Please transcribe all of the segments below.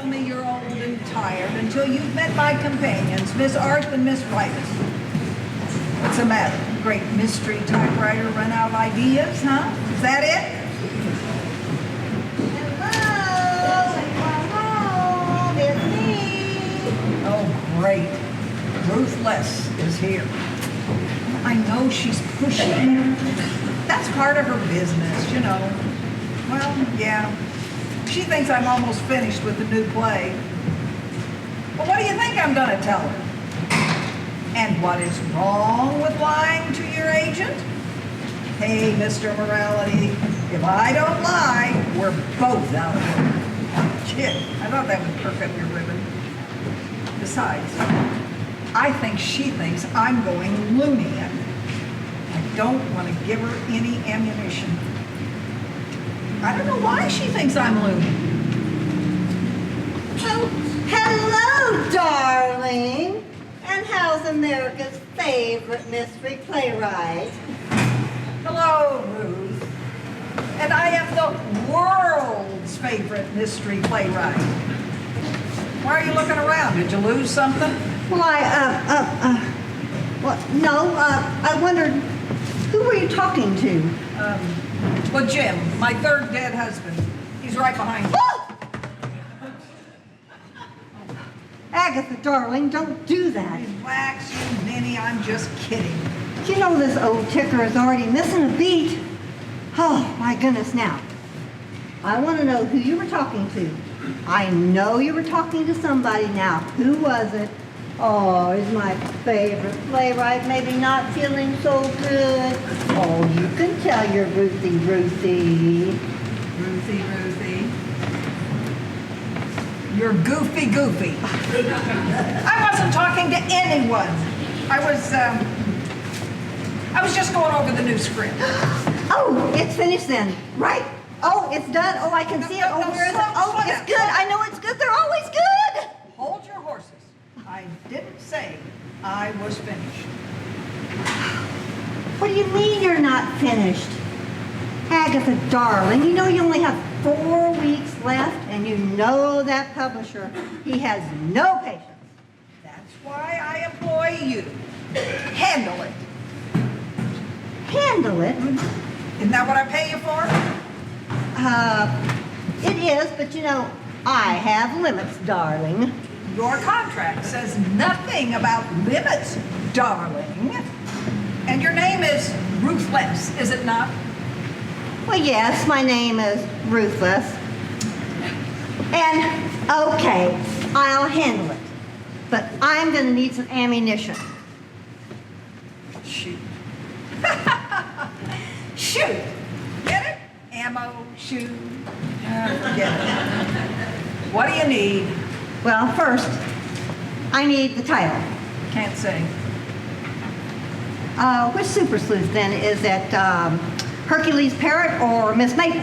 me you're old and tired until you've met my companions, Miss Arth and Miss Ritus. What's the matter? Great mystery typewriter run out of ideas, huh? Is that it? Hello, it's me. Oh, great. Ruthless is here. I know she's pushy. That's part of her business, you know. Well, yeah. She thinks I'm almost finished with the new play. Well, what do you think I'm going to tell her? And what is wrong with lying to your agent? Hey, Mr. Morality, if I don't lie, we're both out of here. Kid, I thought that would perk up your ribbon. Besides, I think she thinks I'm going loony. I don't want to give her any ammunition. I don't know why she thinks I'm loony. Oh, hello, darling. And how's America's favorite mystery playwright? Hello, Ruth. And I am the world's favorite mystery playwright. Why are you looking around? Did you lose something? Well, no, I wondered, who were you talking to? Well, Jim, my third dead husband. He's right behind you. Oh! Agatha, darling, don't do that. Relax, you ninny. I'm just kidding. You know this old ticker is already missing a beat. Oh, my goodness, now. I want to know who you were talking to. I know you were talking to somebody now. Who was it? Oh, he's my favorite playwright, maybe not feeling so good. Oh, you can tell your Ruthie. Ruthie. You're goofy. I wasn't talking to anyone. I was just going over the new script. Oh, it's finished then, right? Oh, it's done. Oh, I can see it. Oh, where is it? Oh, it's good. I know it's good. They're always good. Hold your horses. I didn't say I was finished. What do you mean you're not finished? Agatha, darling, you know you only have 4 weeks left, and you know that publisher. He has no patience. That's why I employ you. Handle it. Handle it? Isn't that what I pay you for? It is, but you know, I have limits, darling. Your contract says nothing about limits, darling. And your name is Ruthless, is it not? Well, yes, my name is Ruthless. And, okay, I'll handle it. But I'm going to need some ammunition. Shoot. Shoot. Get it? Ammo, shoot. Forget it. What do you need? Well, first, I need the title. Can't say. Which super sleuth, then? Is it Hercules Parrot or Miss Maple?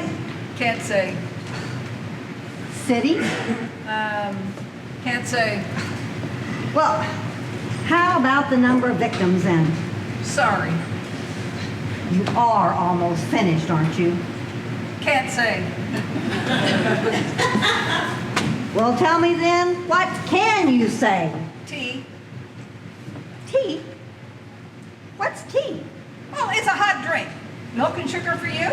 Can't say. City? Can't say. Well, how about the number of victims, then? Sorry. You are almost finished, aren't you? Can't say. Well, tell me then, what can you say? Tea. Tea? What's tea? Well, it's a hot drink. Milk and sugar for you?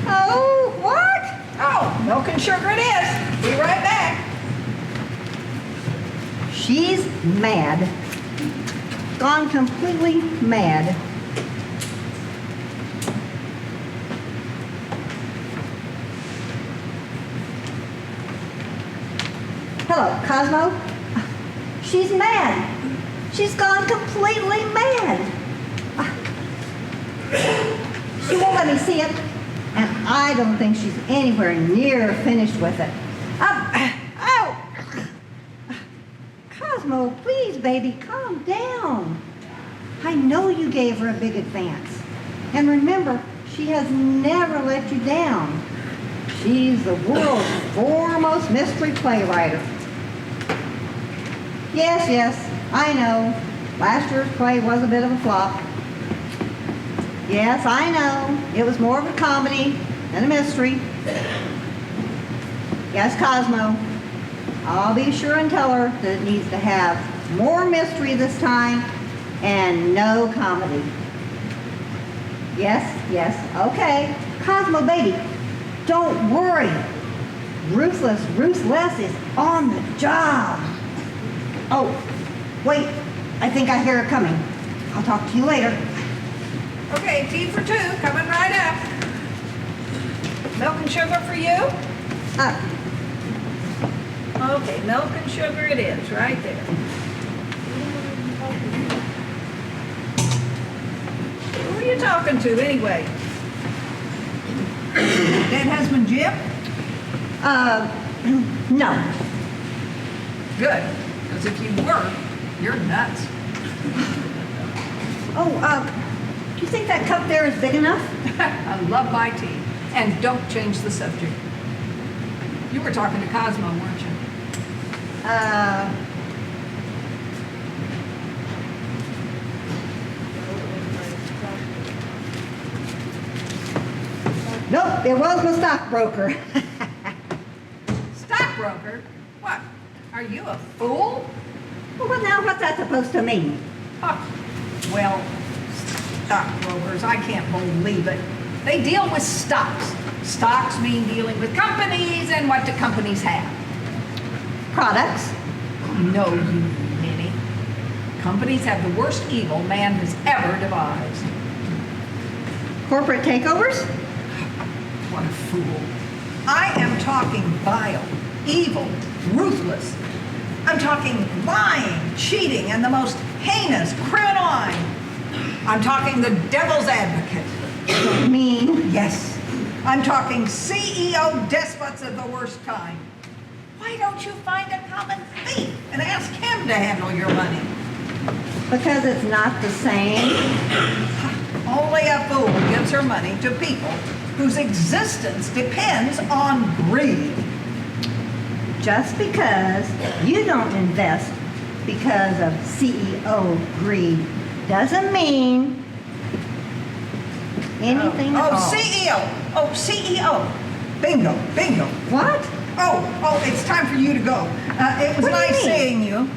Oh, what? Oh, milk and sugar it is. Be right back. She's mad. Gone completely mad. Hello, Cosmo? She's mad. She's gone completely mad. She won't let me see it, and I don't think she's anywhere near finished with it. Oh! Cosmo, please, baby, calm down. I know you gave her a big advance. And remember, she has never let you down. She's the world's foremost mystery playwright. Yes, I know. Last year's play was a bit of a flop. Yes, I know. It was more of a comedy than a mystery. Yes, Cosmo. I'll be sure and tell her that it needs to have more mystery this time and no comedy. Yes, yes, okay. Cosmo baby, don't worry. Ruthless is on the job. Oh, wait, I think I hear her coming. I'll talk to you later. Okay, tea for two, coming right up. Milk and sugar for you? Okay, milk and sugar it is, right there. Who are you talking to anyway? Dead husband Jim? No. Good, because if you were, you're nuts. Oh, do you think that cup there is big enough? I love my tea. And don't change the subject. You were talking to Cosmo, weren't you? Nope, it was my stockbroker. Stockbroker? What? Are you a fool? Well, what now? What's that supposed to mean? Oh, well, stockbrokers, I can't believe it. They deal with stocks. Stocks mean dealing with companies, and what do companies have? Products. No, you ninny. Companies have the worst evil man has ever devised. Corporate takeovers? What a fool. I am talking vile, evil, ruthless. I'm talking lying, cheating, and the most heinous crime. I'm talking the devil's advocate. Mean. Yes, I'm talking CEO despots of the worst kind. Why don't you find a common thief and ask him to handle your money? Because it's not the same. Only a fool gives her money to people whose existence depends on greed. Just because you don't invest because of CEO greed doesn't mean anything at all. CEO. Oh, CEO. Bingo, bingo. What? Oh, it's time for you to go. It was What do you nice mean? seeing you.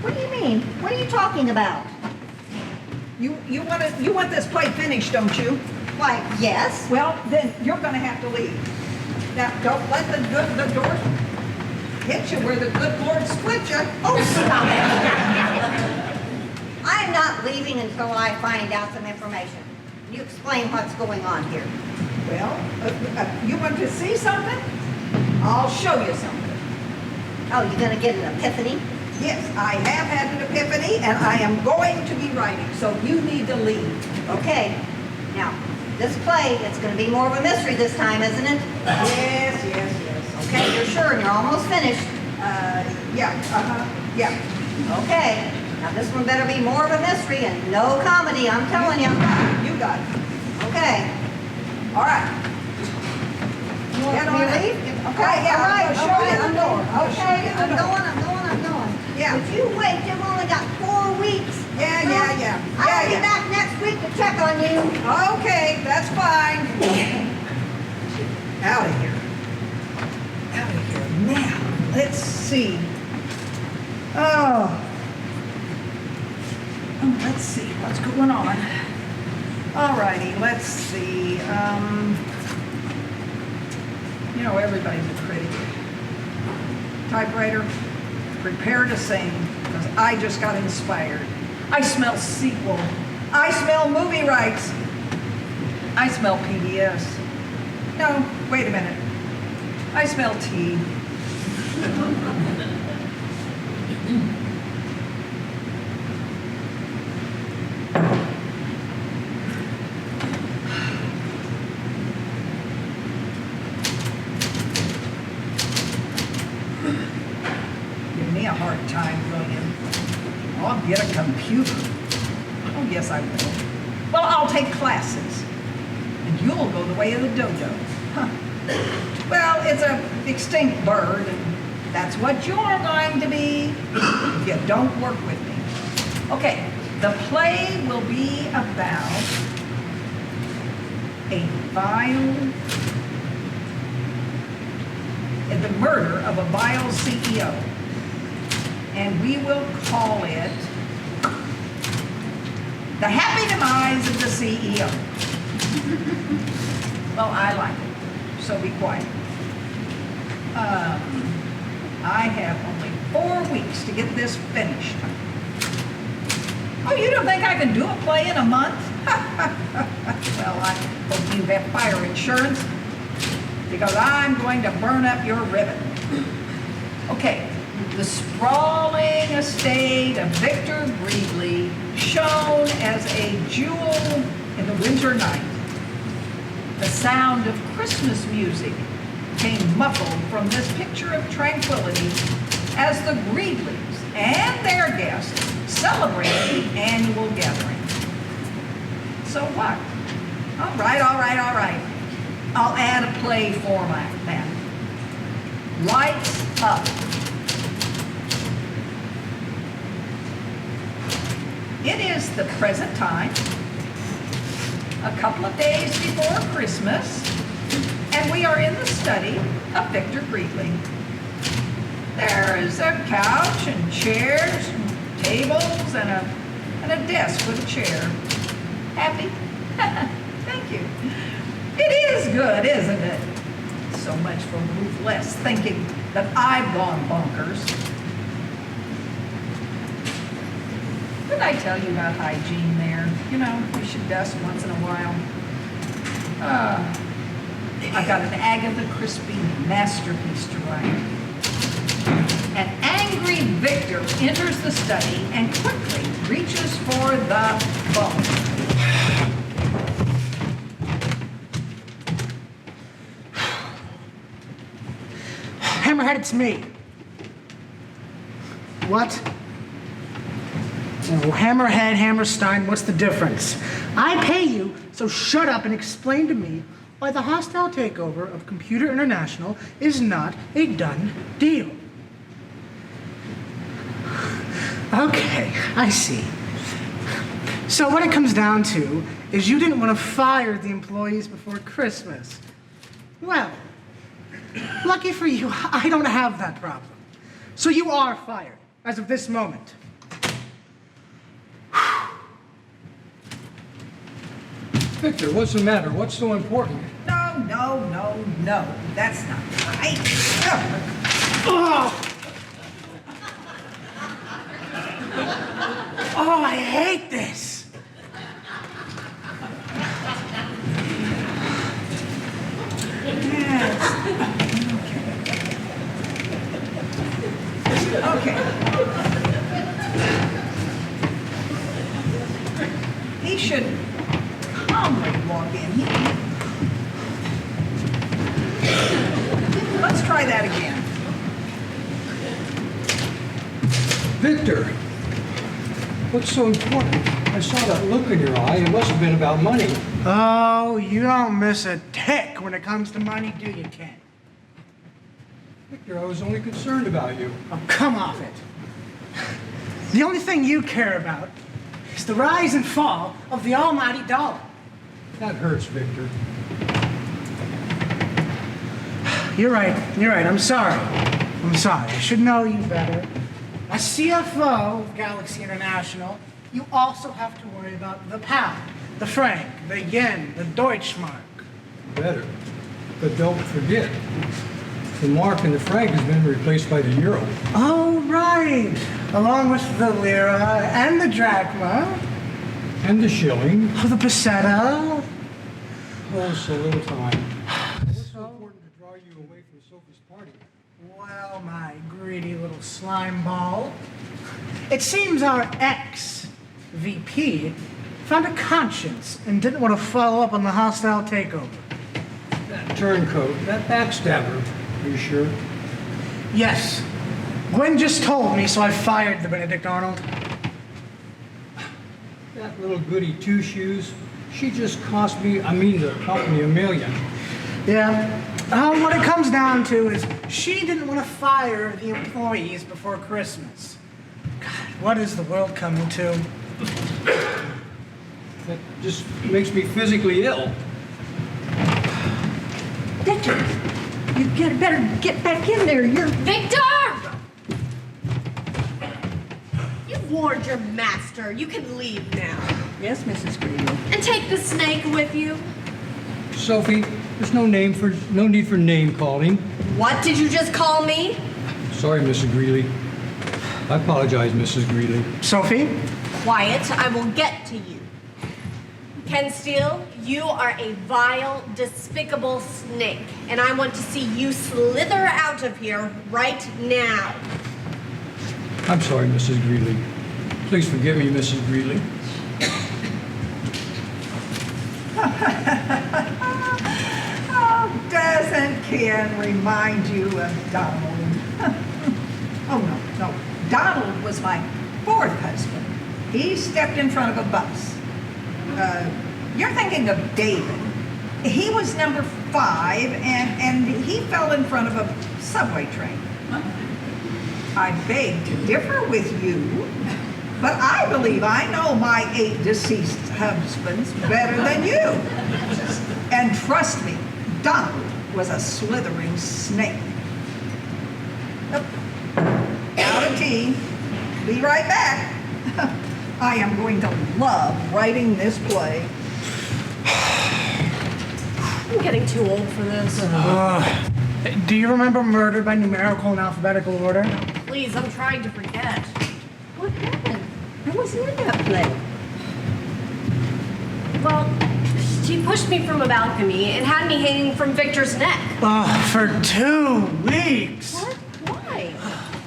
What do you mean? What are you talking about? You want this play finished, don't you? Why, yes. Well, then you're going to have to leave. Now, don't let the door hit you where the good Lord split you. Oh, stop it. I'm not leaving until I find out some information. You explain what's going on here. Well, you want to see something? I'll show you something. Oh, you're going to get an epiphany? Yes, I have had an epiphany, and I am going to be writing, so you need to leave. Okay. Now, this play, it's going to be more of a mystery this time, isn't it? Yes. Okay, you're sure and you're almost finished. Yeah. Okay. Now, this one better be more of a mystery and no comedy, I'm telling you. You got it. Okay. All right. You want Get me on to it. leave? Okay, yeah, all right, I'm gonna show you the door. I'll show Okay, you the I'm door. going. Yeah. But you wait, you've only got 4 weeks. Yeah. I'll be back next week to check on you. Okay, that's fine. Out of here. Now, let's see. Let's see what's going on. All righty, let's see. Everybody's a critic. Typewriter, prepare to sing, because I just got inspired. I smell sequel. I smell movie rights. I smell PBS. No, wait a minute. I smell tea. Give me a hard time, William. I'll get a computer. Oh, yes, I will. Well, I'll take classes. And you'll go the way of the dodo. Huh. Well, it's a extinct bird, and that's what you're going to be if you don't work with me. Okay, the play will be about a vile in the murder of a vile CEO. And we will call it The Happy Demise of the CEO. Well, I like it, so be quiet. I have only 4 weeks to get this finished. Oh, you don't think I can do a play in a month? Well, I hope you have fire insurance, because I'm going to burn up your ribbon. Okay, the sprawling estate of Victor Greeley shone as a jewel in the winter night. The sound of Christmas music came muffled from this picture of tranquility as the Greeleys and their guests celebrated the annual gathering. So what? All right. I'll add a play format then. Lights up. It is the present time, a couple of days before Christmas, and we are in the study of Victor Greeley. There is a couch and chairs, and tables, and a desk with a chair. Happy? Thank you. It is good, isn't it? So much for ruthless thinking that I've gone bonkers. Didn't I tell you about hygiene there? You know, we should dust once in a while. I've got an Agatha Christie masterpiece to write. An angry Victor enters the study and quickly reaches for the phone. Hammerhead, it's me. What? Oh, Hammerhead, Hammerstein, what's the difference? I pay you, so shut up and explain to me why the hostile takeover of Computer International is not a done deal. Okay, I see. So what it comes down to is you didn't want to fire the employees before Christmas. Well, lucky for you, I don't have that problem. So you are fired as of this moment. Victor, what's the matter? What's so important? No. That's not right. Oh! Oh, I hate this. Yes. Okay. He should calmly walk in. Let's try that again. Victor, what's so important? I saw that look in your eye. It must have been about money. Oh, you don't miss a tick when it comes to money, do you, Ken? Victor, I was only concerned about you. Oh, come off it. The only thing you care about is the rise and fall of the almighty dollar. That hurts, Victor. You're right. I'm sorry. I should know you better. As CFO of Galaxy International, you also have to worry about the pound, the franc, the yen, the Deutschmark. Better. But don't forget, the mark and the franc has been replaced by the euro. Oh, right. Along with the lira and the drachma. And the shilling. Oh, the peseta. Oh, so little time. What's so important to draw you away from Sophie's party? Well, my greedy little slime ball. It seems our ex-VP found a conscience and didn't want to follow up on the hostile takeover. That turncoat, that backstabber. Are you sure? Yes. Gwen just told me, so I fired the Benedict Arnold. That little goody two-shoes, she just cost me, the company, $1 million. Yeah. What it comes down to is she didn't want to fire the employees before Christmas. God, what is the world coming to? That just makes me physically ill. Victor, better get back in there. You're... Victor! You've warned your master. You can leave now. Yes, Mrs. Greeley. And take the snake with you. Sophie, there's no need for name calling. What did you just call me? Sorry, Mrs. Greeley. I apologize, Mrs. Greeley. Sophie? Quiet, I will get to you. Ken Steele, you are a vile, despicable snake, and I want to see you slither out of here right now. I'm sorry, Mrs. Greeley. Please forgive me, Mrs. Greeley. Oh, doesn't Ken remind you of Donald? Oh, no. Donald was my fourth husband. He stepped in front of a bus. You're thinking of David. He was number 5, and he fell in front of a subway train. I beg to differ with you, but I believe I know my 8 deceased husbands better than you. And trust me, Donald was a slithering snake. Out of tea. Be right back. I am going to love writing this play. I'm getting too old for this. Do you remember Murder by Numerical and Alphabetical Order? Please, I'm trying to forget. What happened? I wasn't in that play. Well, she pushed me from a balcony and had me hanging from Victor's neck. Oh, for 2 weeks. What? Why?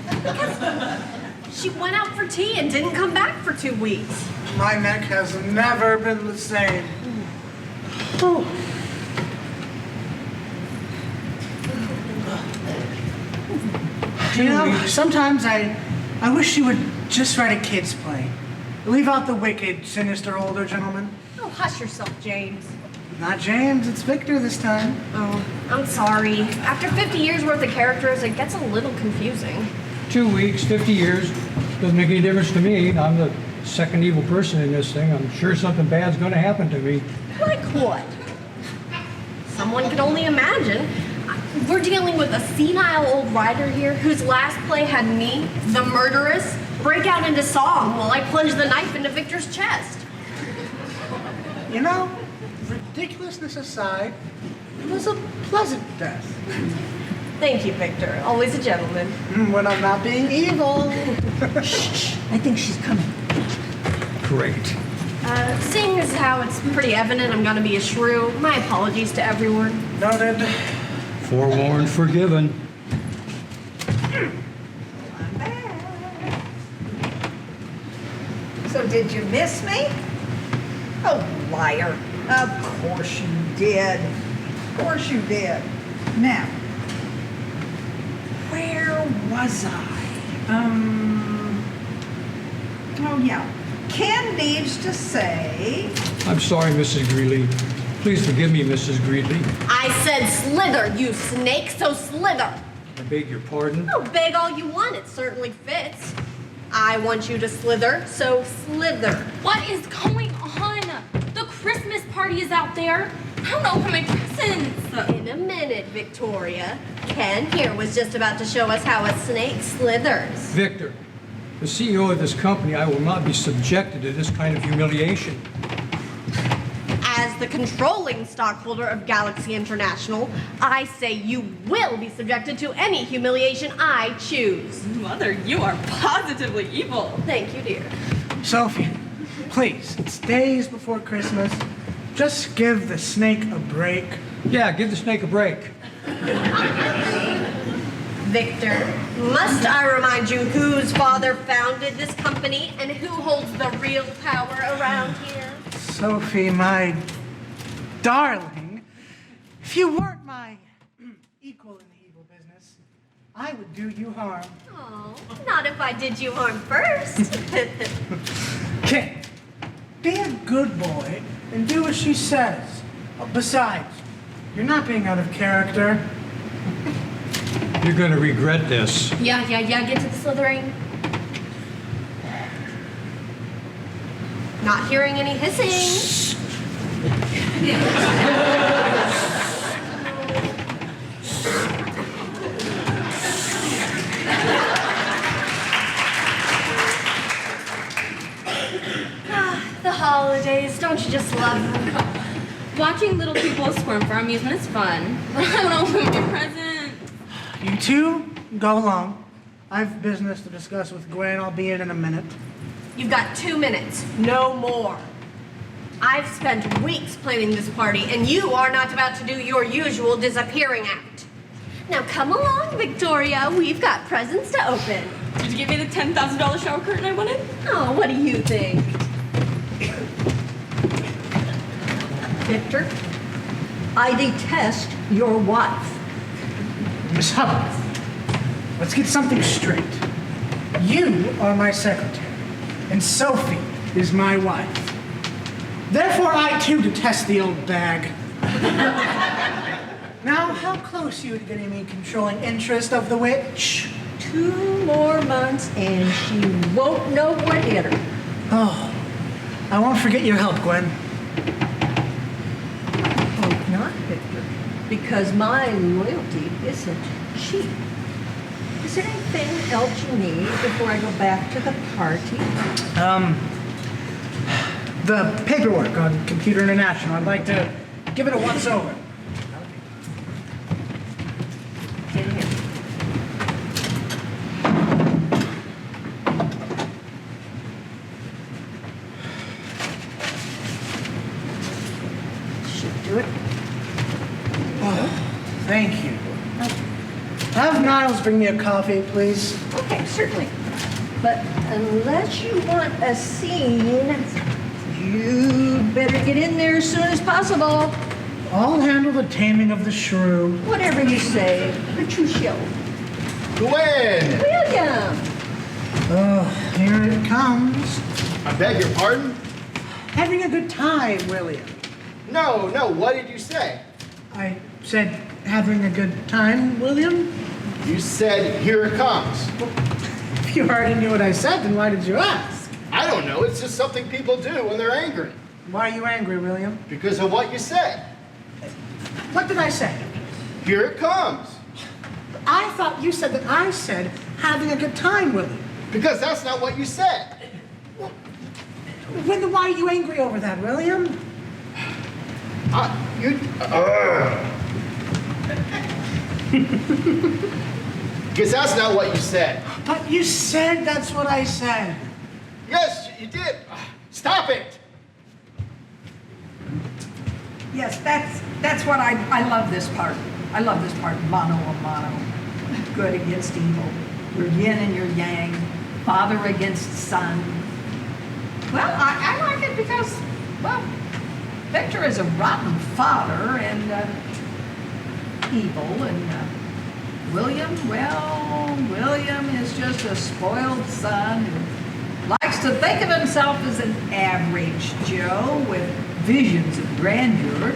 Because she went out for tea and didn't come back for 2 weeks. My neck has never been the same. Oh, You know, sometimes I wish you would just write a kid's play. Leave out the wicked, sinister older gentleman. Oh, hush yourself, James. Not James, it's Victor this time. Oh, I'm sorry. After 50 years worth of characters, it gets a little confusing. 2 weeks, 50 years, doesn't make any difference to me. I'm the second evil person in this thing. I'm sure something bad's going to happen to me. Like what? Someone could only imagine. We're dealing with a senile old writer here whose last play had me, the murderess, break out into song while I plunge the knife into Victor's chest. You know, ridiculousness aside, it was a pleasant death. Thank you, Victor. Always a gentleman. When I'm not being evil. shh. I think she's coming. Great. Seeing as how it's pretty evident I'm gonna be a shrew, my apologies to everyone. Noted. Forewarned, forgiven. I'm back. So did you miss me? Oh, liar. Of course you did. Of course you did. Now, where was I? Oh yeah. Ken needs to say, I'm sorry, Mrs. Greeley. Please forgive me, Mrs. Greeley. I said slither, you snake, so slither. I beg your pardon. Oh, beg all you want, it certainly fits. I want you to slither, so slither. What is going on? The Christmas party is out there. I don't open my presents. In a minute, Victoria. Ken here was just about to show us how a snake slithers. Victor, the CEO of this company, I will not be subjected to this kind of humiliation. As the controlling stockholder of Galaxy International, I say you will be subjected to any humiliation I choose. Mother, you are positively evil. Thank you, dear. Sophie, please, it's days before Christmas. Just give the snake a break. Yeah, give the snake a break. Victor, must I remind you whose father founded this company and who holds the real power around here? Sophie, my darling, if you weren't my equal in the evil business, I would do you harm. Oh, not if I did you harm first. Ken, be a good boy and do as she says. Besides, you're not being out of character. You're going to regret this. Yeah, get to the slithering. Not hearing any hissing. Don't you just love them? Watching little people squirm for amusement is fun. But I want to open my present. You two, go along. I have business to discuss with Gwen. I'll be in a minute. You've got 2 minutes, no more. I've spent weeks planning this party, and you are not about to do your usual disappearing act. Now come along, Victoria. We've got presents to open. Did you give me the $10,000 shower curtain I wanted? Oh, what do you think? Victor, I detest your wife. Miss Hubbard, let's get something straight. You are my secretary, and Sophie is my wife. Therefore, I too detest the old bag. Now, how close are you to getting me controlling interest of the witch? 2 more months and she won't know what hit her. Oh, I won't forget your help, Gwen. Hope not, Victor, because my loyalty isn't cheap. Is there anything else you need before I go back to the party? The paperwork on Computer International. I'd like to give it a once-over. In here. Should do it. Thank you. Have Niles bring me a coffee, please. Okay, certainly. But unless you want a scene, you better get in there as soon as possible. I'll handle the taming of the shrew. Whatever you say, Petruchio. Gwen! William! Oh, here it comes. I beg your pardon? Having a good time, William. No, what did you say? I said having a good time, William. You said, here it comes. If you already knew what I said, then why did you ask? I don't know, it's just something people do when they're angry. Why are you angry, William? Because of what you said. What did I say? Here it comes. I thought you said that I said having a good time, William. Because that's not what you said. Then why are you angry over that, William? Because that's not what you said. But you said that's what I said. Yes, you did. Stop it. Yes, that's what I love this part. I love this part, mano a mano. Good against evil. Your yin and your yang. Father against son. Well, I like it because, well, Victor is a rotten father and evil, and William is just a spoiled son who likes to think of himself as an average Joe with visions of grandeur.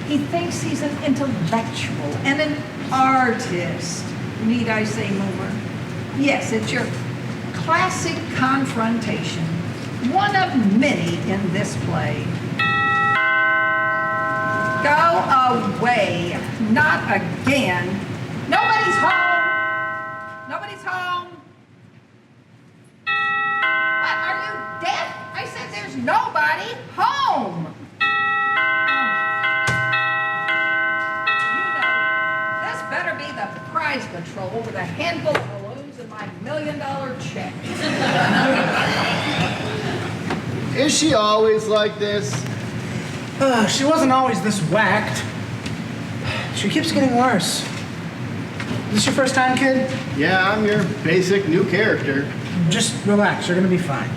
He thinks he's an intellectual and an artist. Need I say more? Yes, it's your classic confrontation, one of many in this play. Go away. Not again. Nobody's home. Nobody's home. What, are you deaf? I said there's nobody home. You know, this better be the prize patrol with a handful of balloons and my $1 million check. Is she always like this? She wasn't always this whacked. She keeps getting worse. Is this your first time, kid? Yeah, I'm your basic new character. Just relax, you're gonna be fine.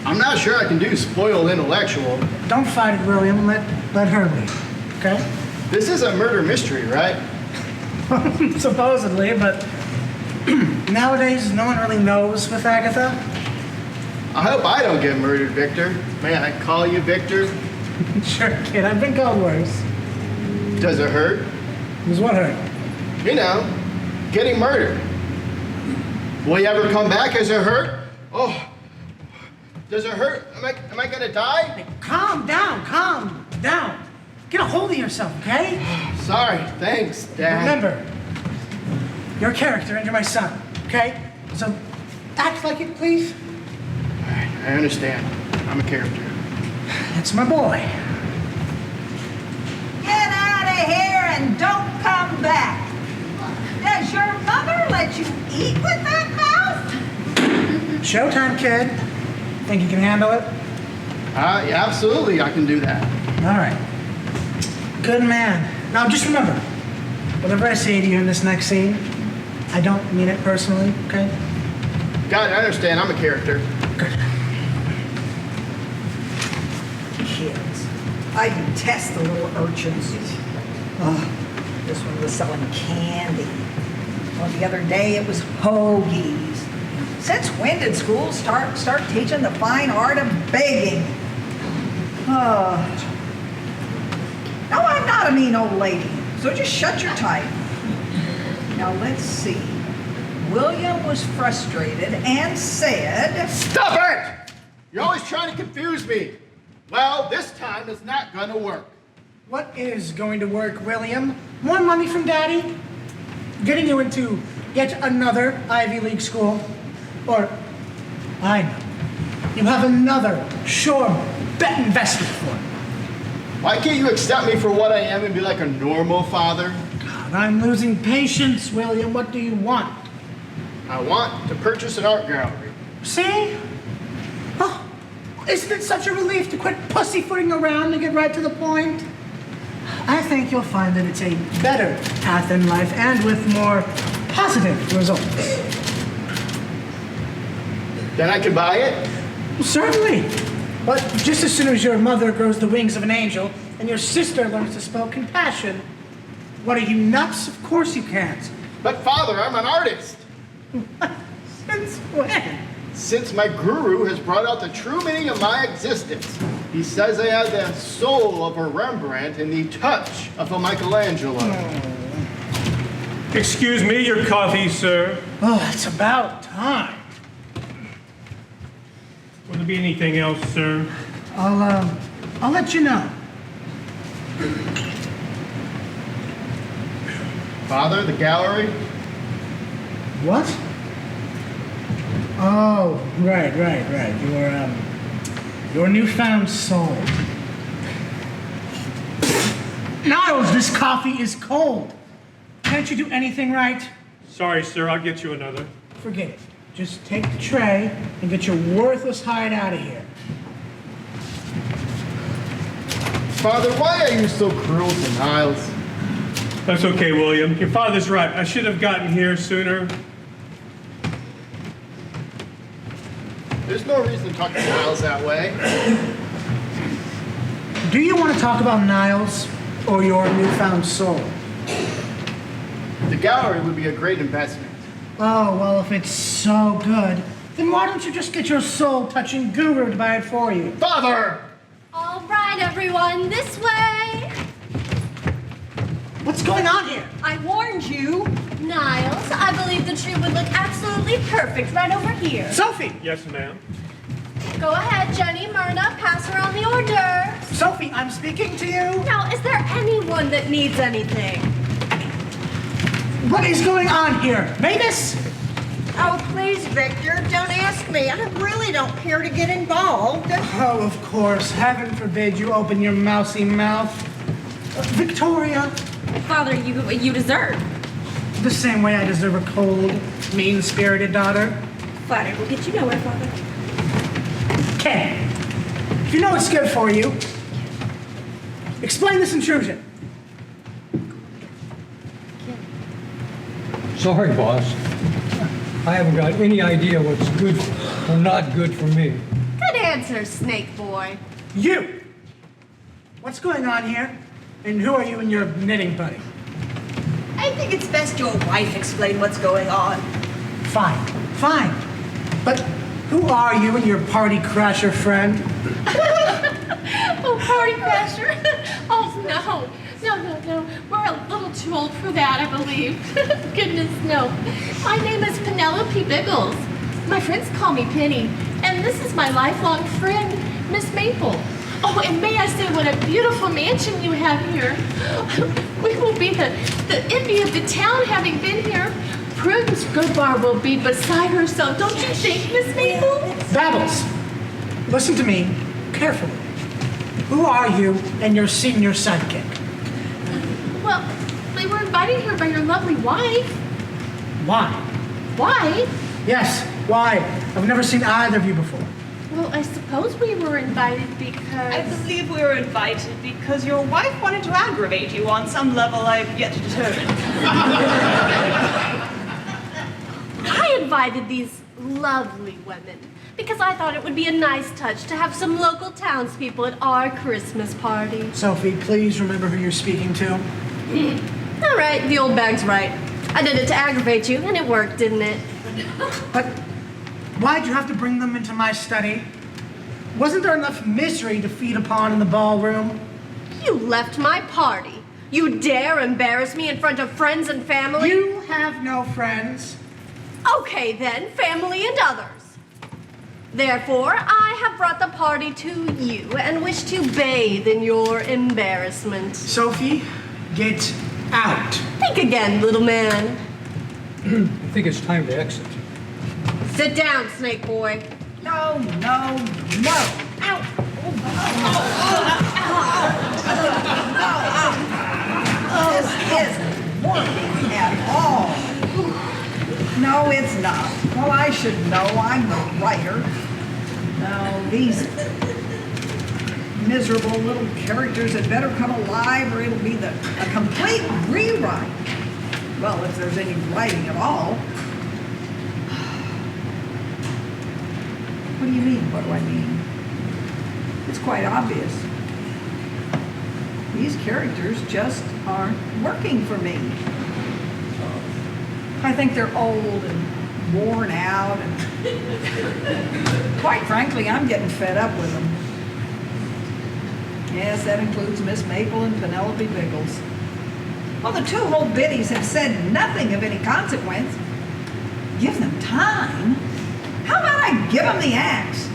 I'm not sure I can do spoiled intellectual. Don't fight it, William. Let her lead, okay? This is a murder mystery, right? Supposedly, but nowadays no one really knows with Agatha. I hope I don't get murdered, Victor. May I call you Victor? Sure, kid, I've been called worse. Does it hurt? Was what hurt? You know, getting murdered. Will you ever come back? Does it hurt? Oh, does it hurt? Am I gonna die? Calm down. Get a hold of yourself, okay? Sorry, thanks, Dad. Remember, you're a character and you're my son, okay? So act like it, please. All right, I understand. I'm a character. It's my boy. Get out of here and don't come back. Does your mother let you eat with that mouth? Showtime, kid. Think you can handle it? Yeah, absolutely, I can do that. All right. Good man. Now just remember, whatever I say to you in this next scene, I don't mean it personally, okay? God, I understand, I'm a character. Good. Kids. I detest the little urchins. Oh, this one was selling candy. Well, the other day it was hoagies. Since when did schools start teaching the fine art of begging? Oh. No, I'm not a mean old lady, so just shut your type. Now let's see. William was frustrated and said, Stop it! You're always trying to confuse me. Well, this time it's not gonna work. What is going to work, William? More money from Daddy? Getting you into yet another Ivy League school? Or, I know, you have another sure bet investment for it. Why can't you accept me for what I am and be like a normal father? God, I'm losing patience, William. What do you want? I want to purchase an art gallery. See? Oh, isn't it such a relief to quit pussyfooting around and get right to the point? I think you'll find that it's a better path in life and with more positive results. Then I can buy it? Certainly. But just as soon as your mother grows the wings of an angel and your sister learns to spell compassion, what are you, nuts? Of course you can't. But Father, I'm an artist. Since when? Since my guru has brought out the true meaning of my existence. He says I have the soul of a Rembrandt and the touch of a Michelangelo. Excuse me, your coffee, sir. Oh, it's about time. Will there be anything else, sir? I'll let you know. Father, the gallery? What? Oh, right. Your newfound soul. Niles, this coffee is cold. Can't you do anything right? Sorry, sir, I'll get you another. Forget it. Just take the tray and get your worthless hide out of here. Father, why are you so cruel to Niles? That's okay, William. Your father's right. I should have gotten here sooner. There's no reason to talk to Niles that way. Do you want to talk about Niles or your newfound soul? The gallery would be a great investment. Oh, well, if it's so good, then why don't you just get your soul-touching guru to buy it for you? Father! All right, everyone, this way. What's going on here? I warned you. Niles, I believe the tree would look absolutely perfect right over here. Sophie! Yes, ma'am. Go ahead, Jenny, Myrna, pass around the hors d'oeuvres. Sophie, I'm speaking to you. Now, is there anyone that needs anything? What is going on here? Mavis? Oh, please, Victor, don't ask me. I really don't care to get involved. Oh, of course. Heaven forbid you open your mousy mouth. Victoria. Father, you deserve. The same way I deserve a cold, mean-spirited daughter. Flattery will get you nowhere, Father. Ken, if you know what's good for you, explain this intrusion. Sorry, boss. I haven't got any idea what's good or not good for me. Good answer, Snake Boy. You! What's going on here? And who are you and your knitting buddy? I think it's best your wife explain what's going on. Fine. But who are you and your party crasher friend? Oh, party crasher. Oh, no. We're a little too old for that, I believe. Goodness, no. My name is Penelope Biggles. My friends call me Penny. And this is my lifelong friend, Miss Maple. Oh, and may I say what a beautiful mansion you have here. We will be the envy of the town having been here. Prudence Goodbar will be beside herself, don't you think, Miss Maple? Babbles, listen to me carefully. Who are you and your senior sidekick? Well, we were invited here by your lovely wife. Why? Why? Yes, why? I've never seen either of you before. Well, I suppose we were invited because... I believe we were invited because your wife wanted to aggravate you on some level I've yet to determine. I invited these lovely women because I thought it would be a nice touch to have some local townspeople at our Christmas party. Sophie, please remember who you're speaking to. All right, the old bag's right. I did it to aggravate you, and it worked, didn't it? But why'd you have to bring them into my study? Wasn't there enough misery to feed upon in the ballroom? You left my party. You dare embarrass me in front of friends and family? You have no friends. Okay then, family and others. Therefore, I have brought the party to you and wish to bathe in your embarrassment. Sophie, get out. Think again, little man. I think it's time to exit. Sit down, snake boy. No, no, no. This isn't working at all. No, it's not. Well, I should know. I'm the writer. No, these miserable little characters had better come alive or it'll be a complete rewrite. Well, if there's any writing at all. What do you mean? What do I mean? It's quite obvious. These characters just aren't working for me. I think they're old and worn out, and quite frankly, I'm getting fed up with them. Yes, that includes Miss Maple and Penelope Biggles. Well, the two whole biddies have said nothing of any consequence. Give them time. How about I give them the axe?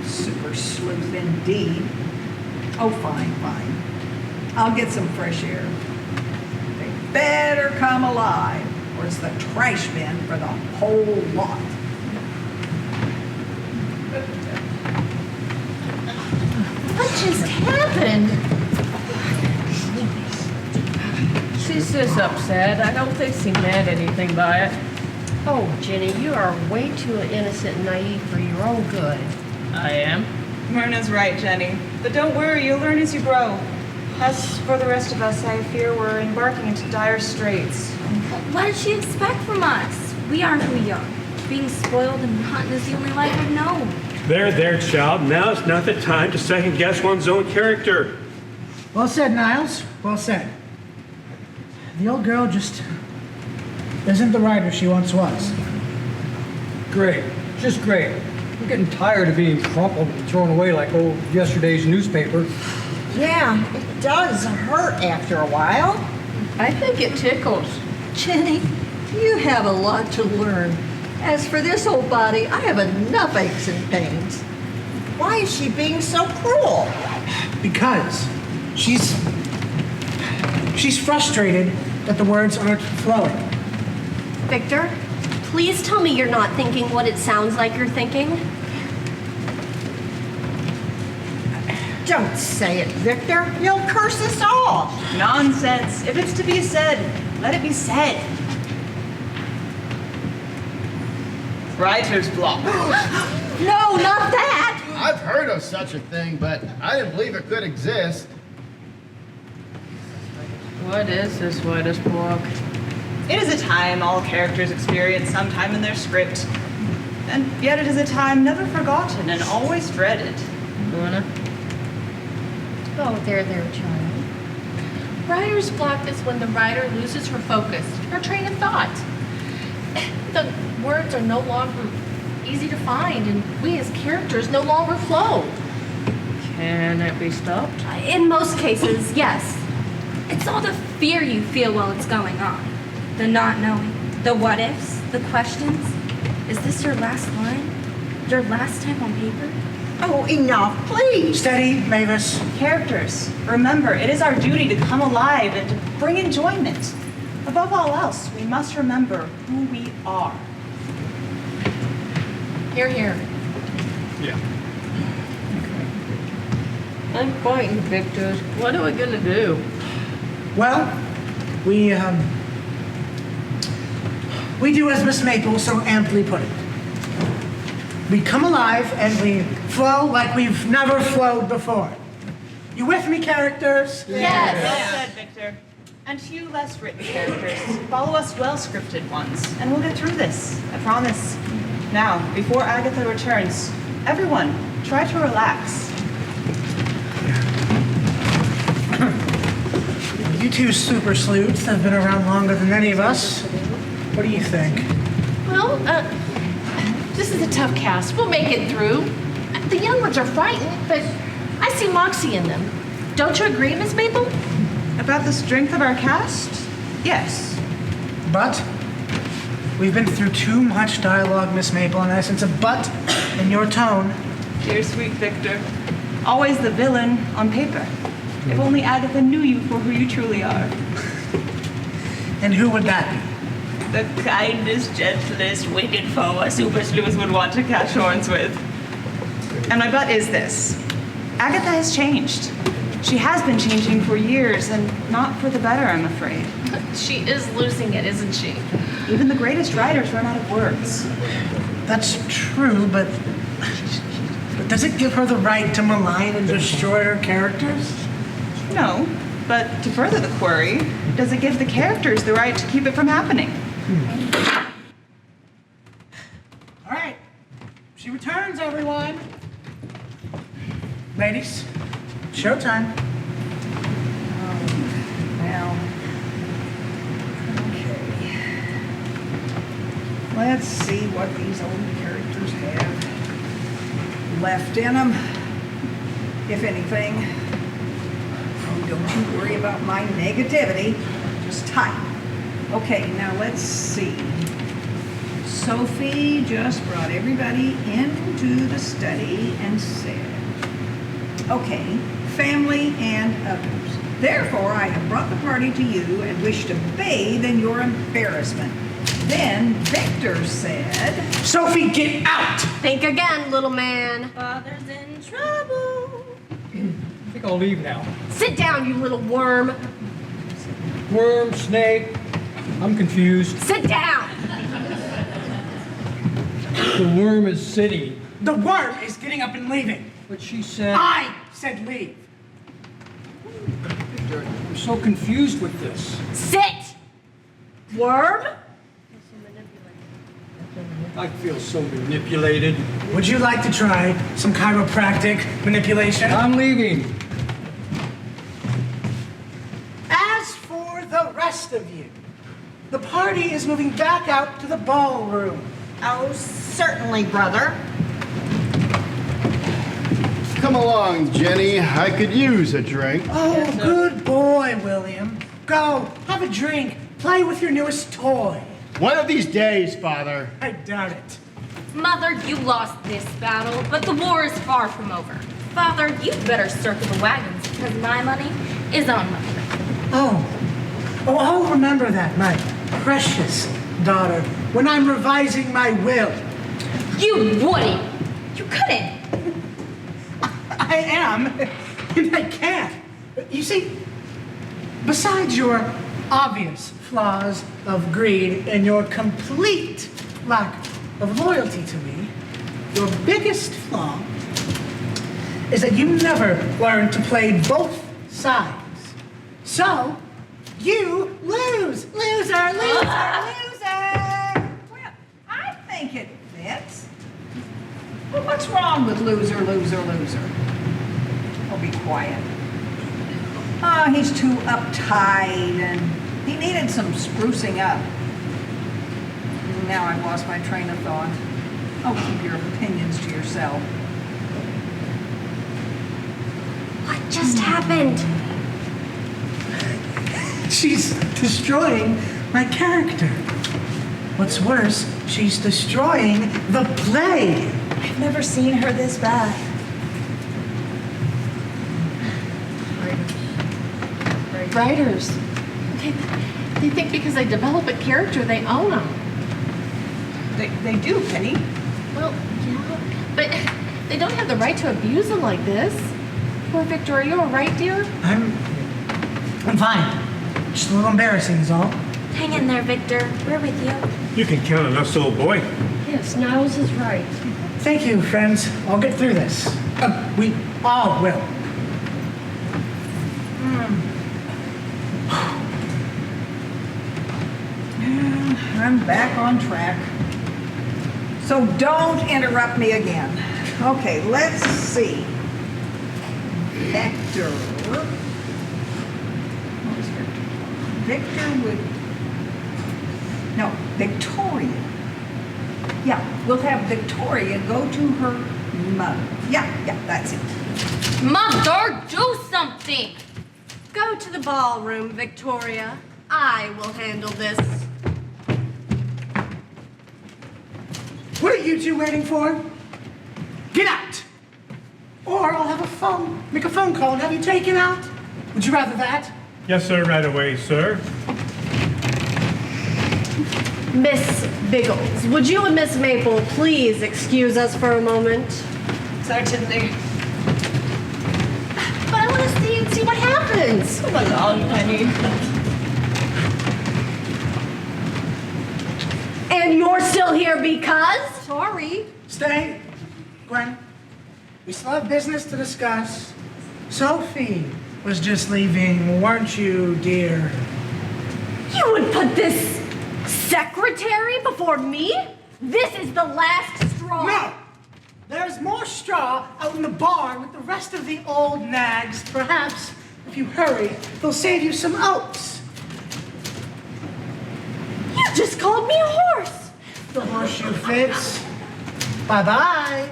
Super sleuth indeed. Oh, fine, fine. I'll get some fresh air. They better come alive, or it's the trash bin for the whole lot. What just happened? She's just upset. I don't think she meant anything by it. Oh, Jenny, you are way too innocent and naive for your own good. I am. Myrna's right, Jenny. But don't worry, you'll learn as you grow. As for the rest of us, I fear we're embarking into dire straits. What did she expect from us? We are who we are. Being spoiled and rotten is the only life I've known. There, child. Now is not the time to second guess one's own character. Well said, Niles. Well said. The old girl just isn't the writer she once was. Great. Just great. I'm getting tired of being crumpled and thrown away like old yesterday's newspaper. Yeah, it does hurt after a while. I think it tickles. Jenny, you have a lot to learn. As for this old body, I have enough aches and pains. Why is she being so cruel? Because she's frustrated that the words aren't flowing. Victor, please tell me you're not thinking what it sounds like you're thinking. Don't say it, Victor. You'll curse us all. Nonsense. If it's to be said, let it be said. Writer's block. No, not that. I've heard of such a thing, but I didn't believe it could exist. What is this writer's block? It is a time all characters experience sometime in their script. And yet it is a time never forgotten and always dreaded. Luna? Oh, there, child. Writer's block is when the writer loses her focus, her train of thought. The words are no longer easy to find, and we as characters no longer flow. Can it be stopped? In most cases, yes. It's all the fear you feel while it's going on. The not knowing, the what ifs, the questions. Is this your last line? Your last time on paper? Oh, enough, please. Steady, Mavis. Characters, remember, it is our duty to come alive and to bring enjoyment. Above all else, we must remember who we are. Here. Yeah. I'm fighting, Victor. What are we gonna do? Well, we do as Miss Maple so amply put it. We come alive and we flow like we've never flowed before. You with me, characters? Yes. Well said, Victor. And to you less written characters, follow us well-scripted ones, and we'll get through this, I promise. Now, before Agatha returns, everyone, try to relax. You two super sleuths have been around longer than any of us. What do you think? Well, this is a tough cast. We'll make it through. The young ones are frightened, but I see moxie in them. Don't you agree, Miss Maple? About the strength of our cast? Yes. But we've been through too much dialogue, Miss Maple, and I sense a but in your tone. Dear sweet Victor, always the villain on paper. If only Agatha knew you for who you truly are. And who would that be? The kindest, gentlest, wicked foe a super sleuth would want to catch horns with. And my but is this. Agatha has changed. She has been changing for years, and not for the better, I'm afraid. She is losing it, isn't she? Even the greatest writers run out of words. That's true, but does it give her the right to malign and destroy her characters? No, but to further the query, does it give the characters the right to keep it from happening? All right, she returns, everyone. Ladies, showtime. Now, okay. Let's see what these old characters have left in them, if anything. Oh, don't you worry about my negativity. Just type. Okay, now let's see. Sophie just brought everybody into the study and said, okay, family and others. Therefore, I have brought the party to you and wish to bathe in your embarrassment. Then Victor said, Sophie, get out! Think again, little man. Father's in trouble. I think I'll leave now. Sit down, you little worm. Worm, snake, I'm confused. Sit down. The worm is sitting. The worm is getting up and leaving. But she said... I said leave. Victor, I'm so confused with this. Sit. Worm. I feel so manipulated. Would you like to try some chiropractic manipulation? I'm leaving. As for the rest of you, the party is moving back out to the ballroom. Oh, certainly, brother. Come along, Jenny. I could use a drink. Oh, good boy, William. Go, have a drink. Play with your newest toy. One of these days, Father. I doubt it. Mother, you lost this battle, but the war is far from over. Father, you'd better circle the wagons because my money is on Mother. Oh, I'll remember that, my precious daughter, when I'm revising my will. You wouldn't. You couldn't. I am, and I can't. You see, besides your obvious flaws of greed and your complete lack of loyalty to me, your biggest flaw is that you never learned to play both sides. So, you lose. Loser, loser, loser. Well, I think it fits. Well, what's wrong with loser, loser, loser? Oh, be quiet. Oh, he's too uptight and he needed some sprucing up. Now I've lost my train of thought. Oh, keep your opinions to yourself. What just happened? She's destroying my character. What's worse, she's destroying the play. I've never seen her this bad. Writers. They think because they develop a character, they own them. They do, Penny. Well, yeah, but they don't have the right to abuse them like this. Poor Victoria, you all right, dear? I'm fine. Just a little embarrassing is all. Hang in there, Victor. We're with you. You can count on us, old boy. Yes, Niles is right. Thank you, friends. I'll get through this. We all will. I'm back on track. So don't interrupt me again. Okay, let's see. Vector. What was Victor? Victor would. No, Victoria. Yeah, we'll have Victoria go to her mother. Yeah, that's it. Mother, do something! Go to the ballroom, Victoria. I will handle this. What are you two waiting for? Get out! Or I'll have make a phone call and have you taken out. Would you rather that? Yes, sir, right away, sir. Miss Biggles, would you and Miss Maple please excuse us for a moment? Certainly. But I want to see what happens. Come along, Penny. And you're still here because? Sorry. Stay, Gwen. We still have business to discuss. Sophie was just leaving, weren't you, dear? You would put this secretary before me? This is the last straw. No! There's more straw out in the barn with the rest of the old nags. Perhaps, if you hurry, they'll save you some oats. You just called me a horse. The horseshoe fits. Bye-bye.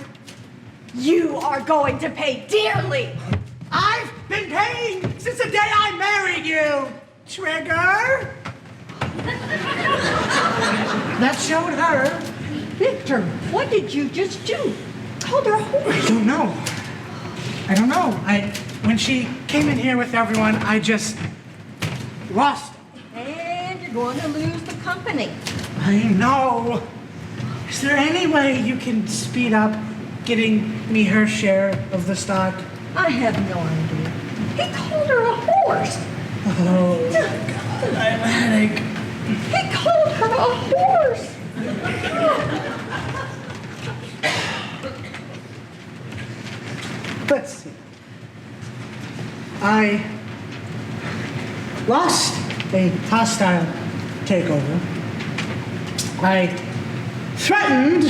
You are going to pay dearly. I've been paying since the day I married you, Trigger. That showed her. Victor, what did you just do? Called her a horse. I don't know. When she came in here with everyone, I just lost it. And you're going to lose the company. I know. Is there any way you can speed up getting me her share of the stock? I have no idea. He called her a horse. Oh, God, I have a headache. He called her a horse. Let's see. I lost a hostile takeover. I threatened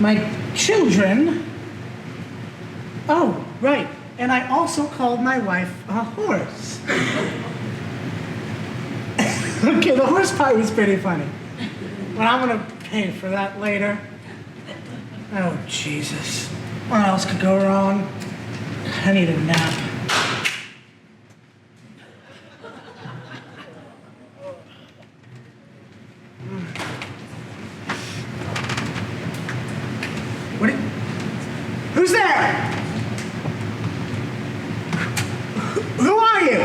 my children. Oh, right. And I also called my wife a horse. Okay, the horse part was pretty funny. But I'm gonna pay for that later. Oh, Jesus. What else could go wrong? I need a nap. Who's there? Who are you?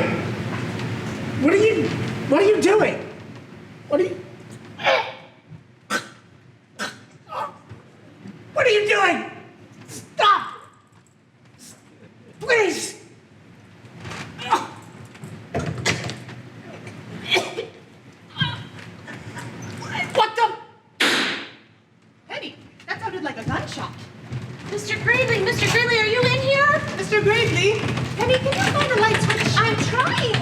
What are you doing? What are you doing? Stop! Please! What the? Penny, that sounded like a gunshot. Mr. Gridley, are you in here? Mr. Gridley? Penny, can you find the light switch? I'm trying.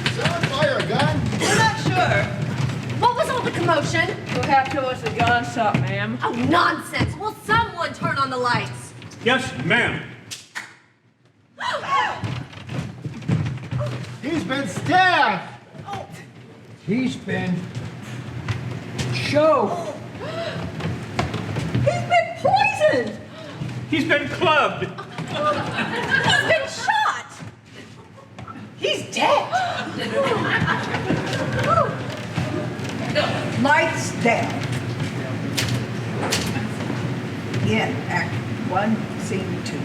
Is that a fire gun? We're not sure. What was all the commotion? Perhaps it was a gunshot, ma'am. Oh, nonsense. Will someone turn on the lights? Yes, ma'am. He's been stabbed. He's been choked. He's been poisoned. He's been clubbed. He's been shot. He's dead! Lights down. In Act 1, Scene 2.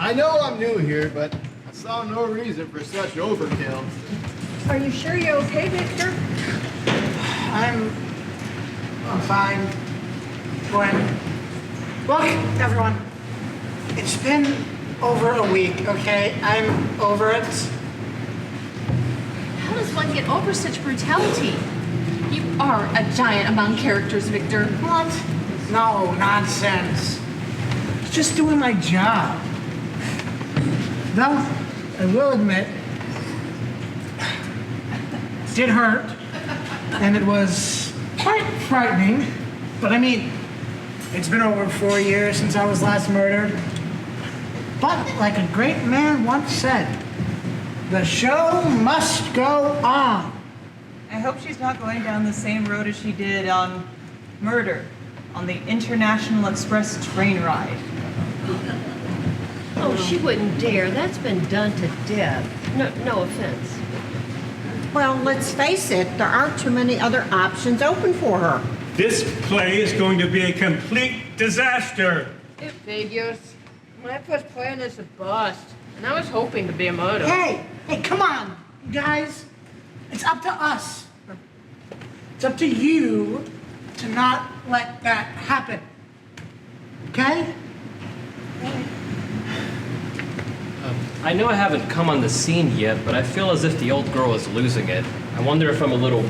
I know I'm new here, but I saw no reason for such overkill. Are you sure you're okay, Victor? I'm fine. Gwen. Look, everyone. It's been over a week, okay? I'm over it. How does one get over such brutality? You are a giant among characters, Victor. What? No, nonsense. Just doing my job. Though, I will admit, it did hurt, and it was quite frightening. But I mean, it's been over 4 years since I was last murdered. But like a great man once said, the show must go on. I hope she's not going down the same road as she did on murder on the International Express train ride. Oh, she wouldn't dare. That's been done to death. No offense. Well, let's face it, there aren't too many other options open for her. This play is going to be a complete disaster. It figures. My first plan is a bust, and I was hoping to be a murder. Hey, come on, you guys. It's up to us. It's up to you to not let that happen. Okay? I know I haven't come on the scene yet, but I feel as if the old girl is losing it. I wonder if I'm a little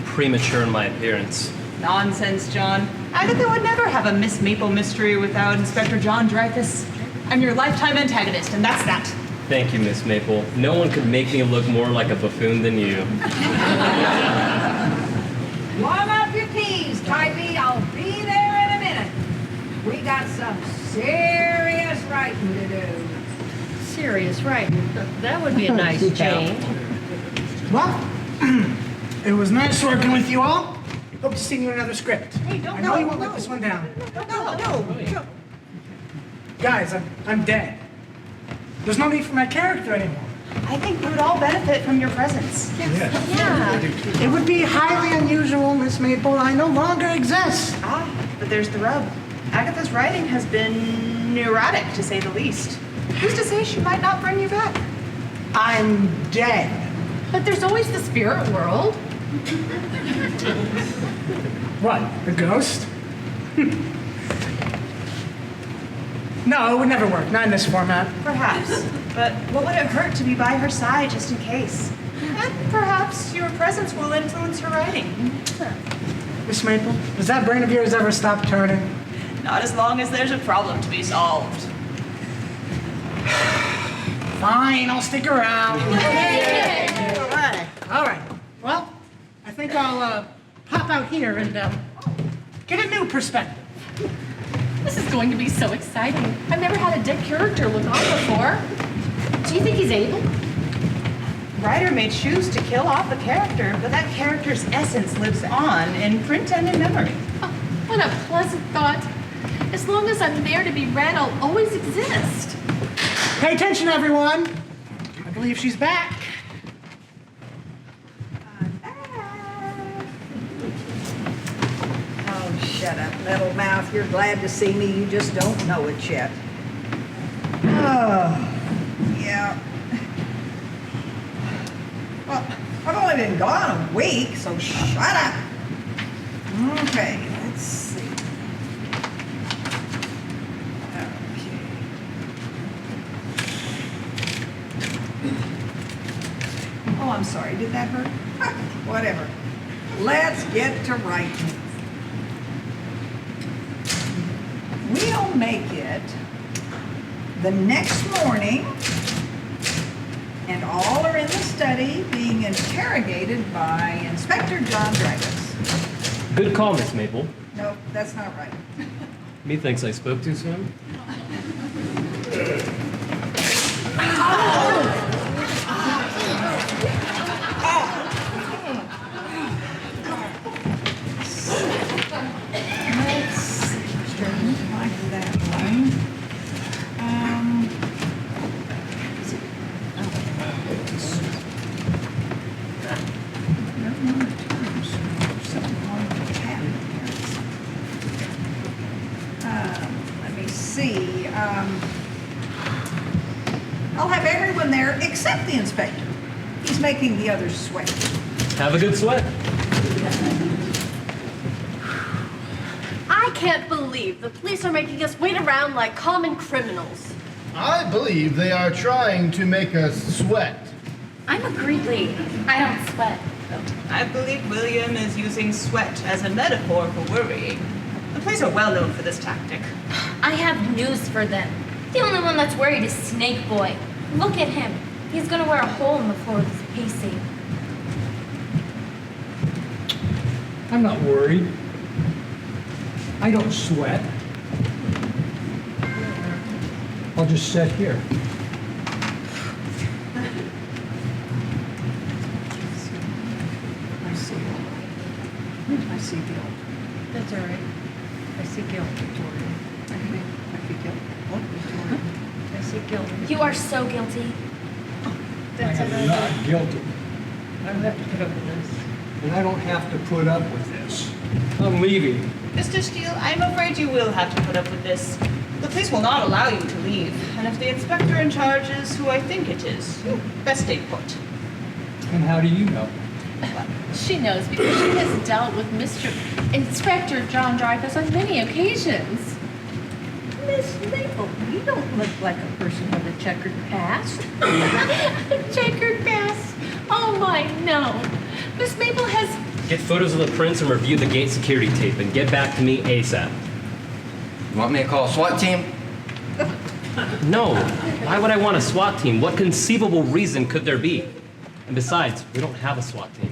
premature in my appearance. Nonsense, John. Agatha would never have a Miss Maple mystery without Inspector John Dreyfus. I'm your lifetime antagonist, and that's that. Thank you, Miss Maple. No one could make me look more like a buffoon than you. Warm up your teas, Typee. I'll be there in a minute. We got some serious writing to do. Serious writing. That would be a nice change. Well, it was nice working with you all. Hope to see you in another script. Hey, I know you won't let this one down. No. Guys, I'm dead. There's no need for my character anymore. I think we would all benefit from your presence. Yeah. It would be highly unusual, Miss Maple. I no longer exist. But there's the rub. Agatha's writing has been neurotic, to say the least. Who's to say she might not bring you back? I'm dead. But there's always the spirit world. What? The ghost? No, it would never work. Not in this format. Perhaps. But what would it hurt to be by her side just in case? And perhaps your presence will influence her writing. Miss Maple, does that brain of yours ever stop turning? Not as long as there's a problem to be solved. Fine, I'll stick around. Yay! All right. Well, I think I'll pop out here and get a new perspective. This is going to be so exciting. I've never had a dead character look on before. Do you think he's able? Writer may choose to kill off a character, but that character's essence lives on in print and in memory. Oh, what a pleasant thought. As long as I'm there to be read, I'll always exist. Pay attention, everyone. I believe she's back. Oh, shut up, metal mouth. You're glad to see me. You just don't know it yet. Oh, yeah. Well, I've only been gone a week, so shut up. Okay, let's see. Okay. Oh, I'm sorry. Did that hurt? Whatever. Let's get to writing. We'll make it the next morning, and all are in the study being interrogated by Inspector John Dreyfus. Good call, Miss Maple. Nope, that's not right. Methinks I spoke too soon. Let's see, like that one. Let me see. there except the inspector. He's making the others sweat. Have a good sweat. I can't believe the police are making us wait around like common criminals. I believe they are trying to make us sweat. I'm a Greedley. I don't sweat. I believe William is using sweat as a metaphor for worrying. The police are well known for this tactic. I have news for them. The only one that's worried is Snake Boy. Look at him. He's gonna wear a hole in the floor with his PC. I'm not worried. I don't sweat. I'll just sit here. I see guilt. That's all right. I see guilt, Victoria. I see guilt. What, Victoria? I see guilt. You are so guilty. That's I all am right. not guilty. I don't have to put up with this. And I don't have to put up with this. I'm leaving. Mr. Steele, I'm afraid you will have to put up with this. The police will not allow you to leave, and if the inspector in charge is who I think it is, you best stay put. And how do you know? She knows because she has dealt with Mr. Inspector John Dreyfus on many occasions. Miss Maple, you don't look like a person with a checkered past. A checkered past. Oh my, no. Miss Maple has. Get photos of the prints and review the gate security tape and get back to me ASAP. You want me to call a SWAT team? No. Why would I want a SWAT team? What conceivable reason could there be? And besides, we don't have a SWAT team.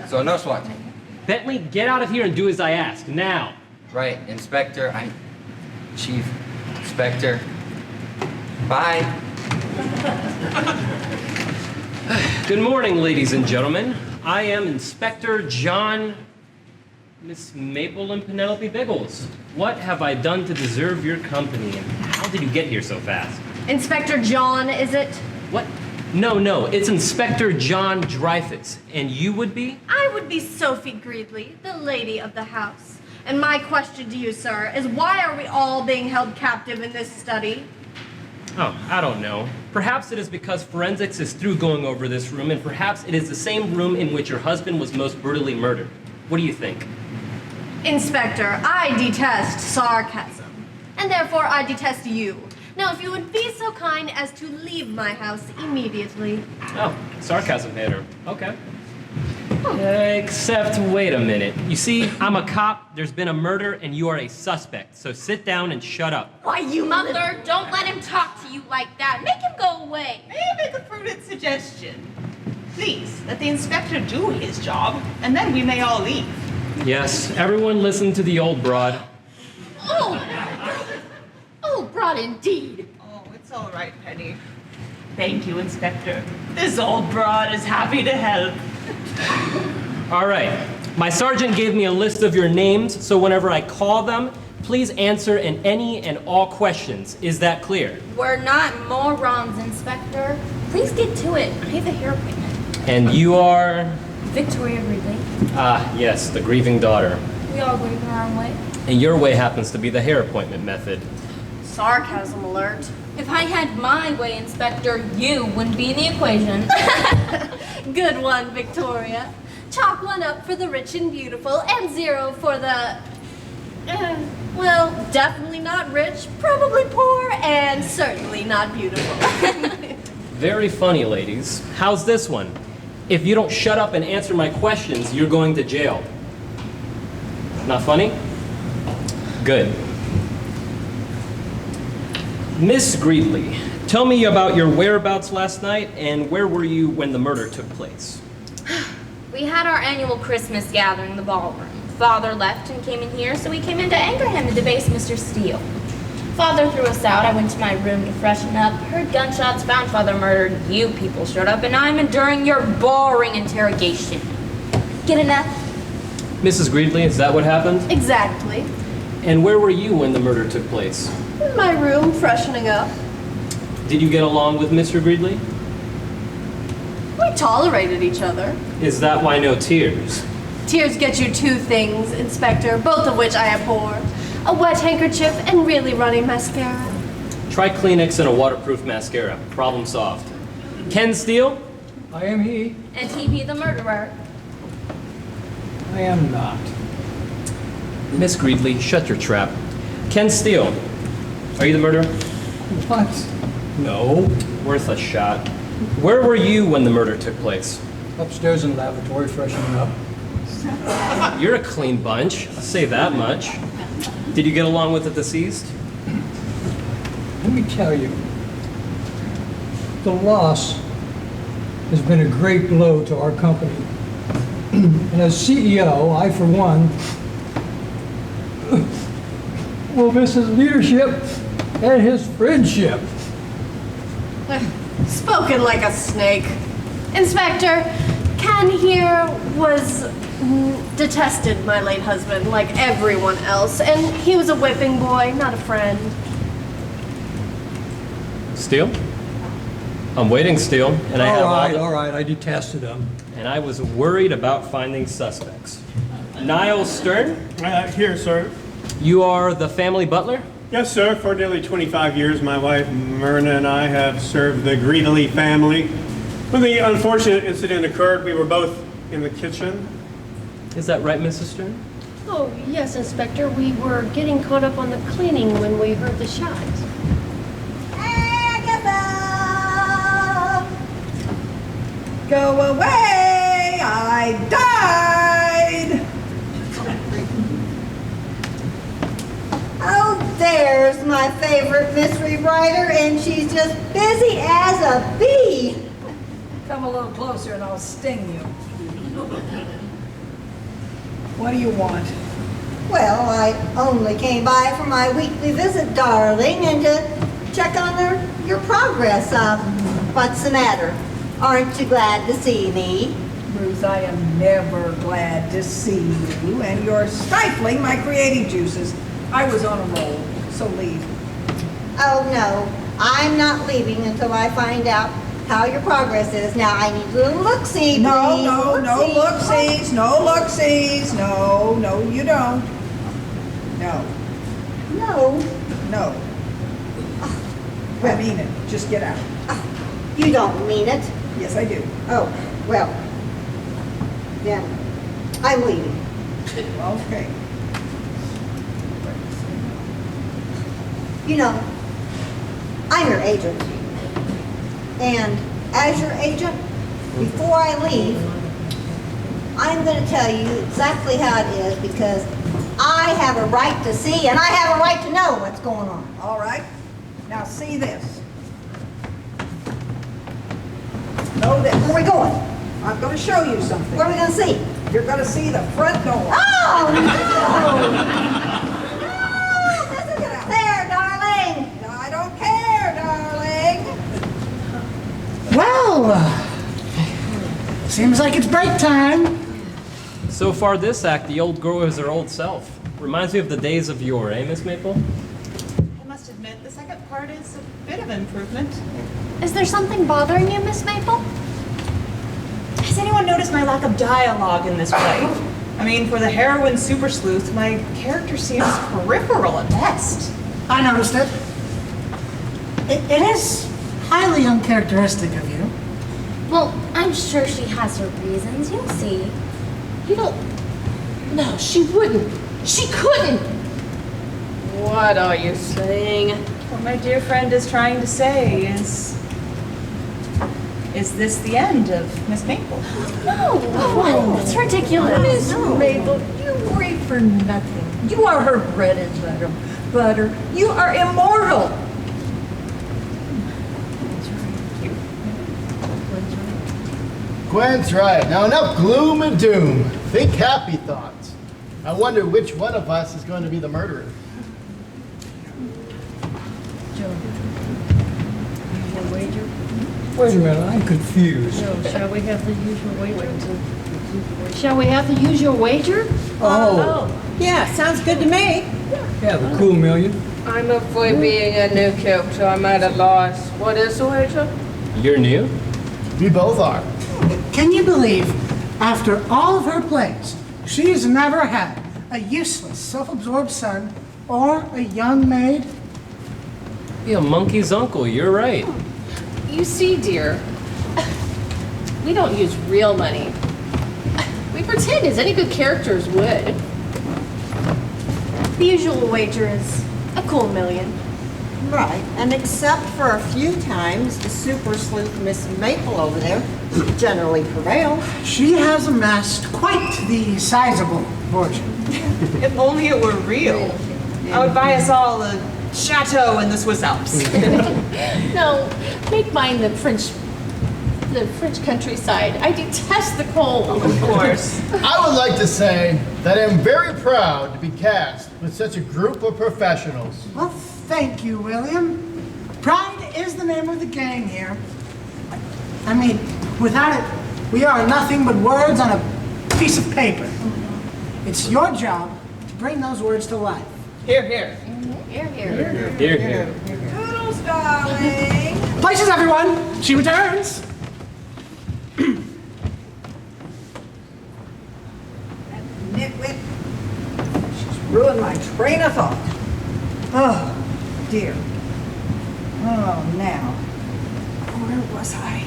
So no SWAT team. Bentley, get out of here and do as I ask, now. Right, Inspector, Chief, Inspector. Bye. Good morning, ladies and gentlemen. I am Inspector John... Miss Maple and Penelope Biggles. What have I done to deserve your company, and how did you get here so fast? Inspector John, is it? What? No, it's Inspector John Dreyfus. And you would be? I would be Sophie Greedley, the lady of the house. And my question to you, sir, is why are we all being held captive in this study? Oh, I don't know. Perhaps it is because forensics is through going over this room, and perhaps it is the same room in which your husband was most brutally murdered. What do you think? Inspector, I detest sarcasm, and therefore I detest you. Now, if you would be so kind as to leave my house immediately. Oh, sarcasm hater. Okay. Except, wait a minute. You see, I'm a cop, there's been a murder, and you are a suspect. So sit down and shut up. Why, you Mother, don't let him talk to you like that. Make him go away. May I make a prudent suggestion? Please, let the inspector do his job, and then we may all leave. Yes, everyone listen to the old broad. Oh, broad indeed. Oh, it's all right, Penny. Thank you, Inspector. This old broad is happy to help. All right. My sergeant gave me a list of your names, so whenever I call them, please answer in any and all questions. Is that clear? We're not morons, Inspector. Please get to it. I have a hair appointment. And you are? Victoria Greedley. Ah, yes, the grieving daughter. We all grieve in our own way. And your way happens to be the hair appointment method. Sarcasm alert. If I had my way, Inspector, you wouldn't be in the equation. Good one, Victoria. Chalk 1 up for the rich and beautiful, and 0 for the... well, definitely not rich, probably poor, and certainly not beautiful. Very funny, ladies. How's this one? If you don't shut up and answer my questions, you're going to jail. Not funny? Good. Miss Greedley, tell me about your whereabouts last night and where were you when the murder took place? We had our annual Christmas gathering in the ballroom. Father left and came in here, so we came in to anger him and debase Mr. Steele. Father threw us out. I went to my room to freshen up, heard gunshots, found Father murdered. You people showed up, and I'm enduring your boring interrogation. Get enough? Mrs. Greedley, is that what happened? Exactly. And where were you when the murder took place? In my room, freshening up. Did you get along with Mr. Greedley? We tolerated each other. Is that why no tears? Tears get you 2 things, Inspector, both of which I abhor. A wet handkerchief and really running mascara. Try Kleenex and a waterproof mascara. Problem solved. Ken Steele? I am he. And he be the murderer. I am not. Miss Greedley, shut your trap. Ken Steele, are you the murderer? What? No. Worth a shot. Where were you when the murder took place? Upstairs in the lavatory, freshening up. You're a clean bunch, I'll say that much. Did you get along with the deceased? Let me tell you, the loss has been a great blow to our company. And as CEO, I, for one, will miss his leadership and his friendship. Spoken like a snake. Inspector, Ken here was detested my late husband like everyone else, and he was a whipping boy, not a friend. Steele? I'm waiting, Steele, and I have All right, I detested him. And I was worried about finding suspects. Niles Stern? Here, sir. You are the family butler? Yes, sir. For nearly 25 years, my wife Myrna and I have served the Greedley family. When the unfortunate incident occurred, we were both in the kitchen. Is that right, Mrs. Stern? Oh, yes, Inspector. We were getting caught up on the cleaning when we heard the shots. Go away! I died! Oh, there's my favorite mystery writer, and she's just busy as a bee. Come a little closer and I'll sting you. What do you want? Well, I only came by for my weekly visit, darling, and to check on your progress. What's the matter? Aren't you glad to see me? Ruth, I am never glad to see you, and you're stifling my creative juices. I was on a roll, so leave. Oh, no, I'm not leaving until I find out how your progress is. Now, I need a little look-see, please. No look-sees, no look-sees. No, you don't. No. No. I mean it. Just get out. You don't mean it. Yes, I do. Oh, well, then I'm leaving. Okay. You know, I'm your agent. And as your agent, before I leave, I'm going to tell you exactly how it is, because I have a right to see and I have a right to know what's going on. All right. Now see this. Know this. Where are we going? I'm going to show you something. What are we going to see? You're going to see the front door. Oh, no! No, this isn't fair, darling. I don't care, darling. Well, seems like it's break time. So far this act, the old girl is her old self. Reminds me of the days of yore, eh, Miss Maple? I must admit, the second part is a bit of improvement. Is there something bothering you, Miss Maple? Has anyone noticed my lack of dialogue in this play? I mean, for the heroine super sleuth, my character seems peripheral at best. I noticed it. It is highly uncharacteristic of you. Well, I'm sure she has her reasons. You'll see. You don't... No, she wouldn't. She couldn't. What are you saying? What my dear friend is trying to say is this the end of Miss Maple? No, that's ridiculous. Miss Mabel, you worry for nothing. You are her bread and butter. You are immortal. Gwen's right. Now enough gloom and doom. Think happy thoughts. I wonder which one of us is going to be the murderer. Joe, usual wager? Wait a minute, I'm confused. No, shall we have the usual wager? Shall we have the usual wager? Yeah, sounds good to me. Yeah, the cool million. I'm afraid being a new character, I'm at a loss. What is the wager? You're new? We both are. Can you believe, after all of her plays, she's never had a useless, self-absorbed son or a young maid? Be a monkey's uncle, you're right. You see, dear, we don't use real money. We pretend as any good characters would. The usual wager is a cool $1 million. Right, and except for a few times, the super sleuth Miss Maple over there generally prevails. She has amassed quite the sizable fortune. If only it were real. I would buy us all a chateau in the Swiss Alps. No, make mine the French countryside. I detest the cold. Of course. I would like to say that I am very proud to be cast with such a group of professionals. Well, thank you, William. Pride is the name of the game here. I mean, without it, we are nothing but words on a piece of paper. It's your job to bring those words to life. Here, here. Here, here. Here, here. Toodles, darling. Places, everyone. She returns. That nitwit. She's ruined my train of thought. Oh, dear. Oh, now. Where was I?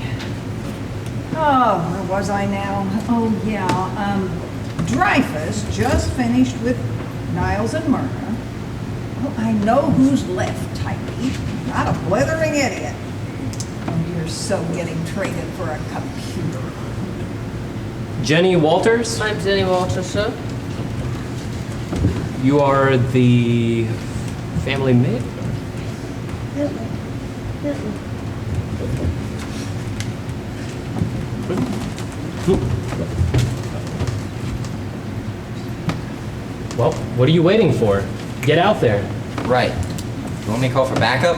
Oh, where was I now? Oh, yeah. Dreyfus just finished with Niles and Myrna. Oh, I know who's left, Typee. Not a blithering idiot. Oh, you're so getting traded for a computer. Jenny Walters, I'm Jenny Walters, sir. you are the family maid? Well, what are you waiting for? Get out there. Right. You want me to call for backup?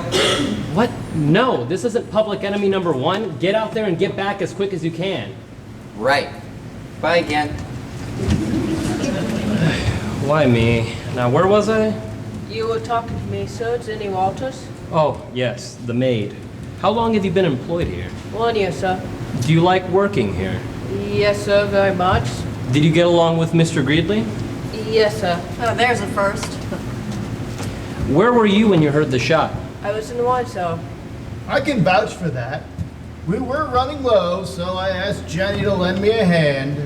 What? No, this isn't public enemy number 1. Get out there and get back as quick as you can. Right. Bye again. Why me? Now, where was I? You were talking to me, sir, Jenny Walters. Oh, yes, the maid. How long have you been employed here? 1 year, sir. Do you like working here? Yes, sir, very much. Did you get along with Mr. Greedley? Yes, sir. Oh, there's a first. Where were you when you heard the shot? I was in the wine cellar. I can vouch for that. We were running low, so I asked Jenny to lend me a hand.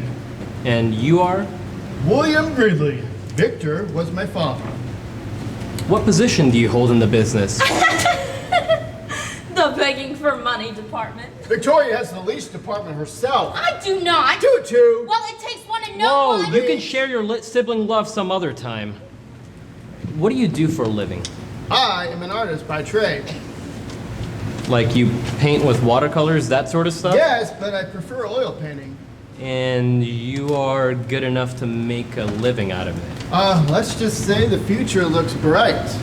And you are? William Gridley. Victor was my father. What position do you hold in the business? The begging for money department. Victoria has the lease department herself. I do not. Toot. Well, it takes one to know Whoa, one. you can share your sibling love some other time. What do you do for a living? I am an artist by trade. Like you paint with watercolors, that sort of stuff? Yes, but I prefer oil painting. And you are good enough to make a living out of it? Let's just say the future looks bright.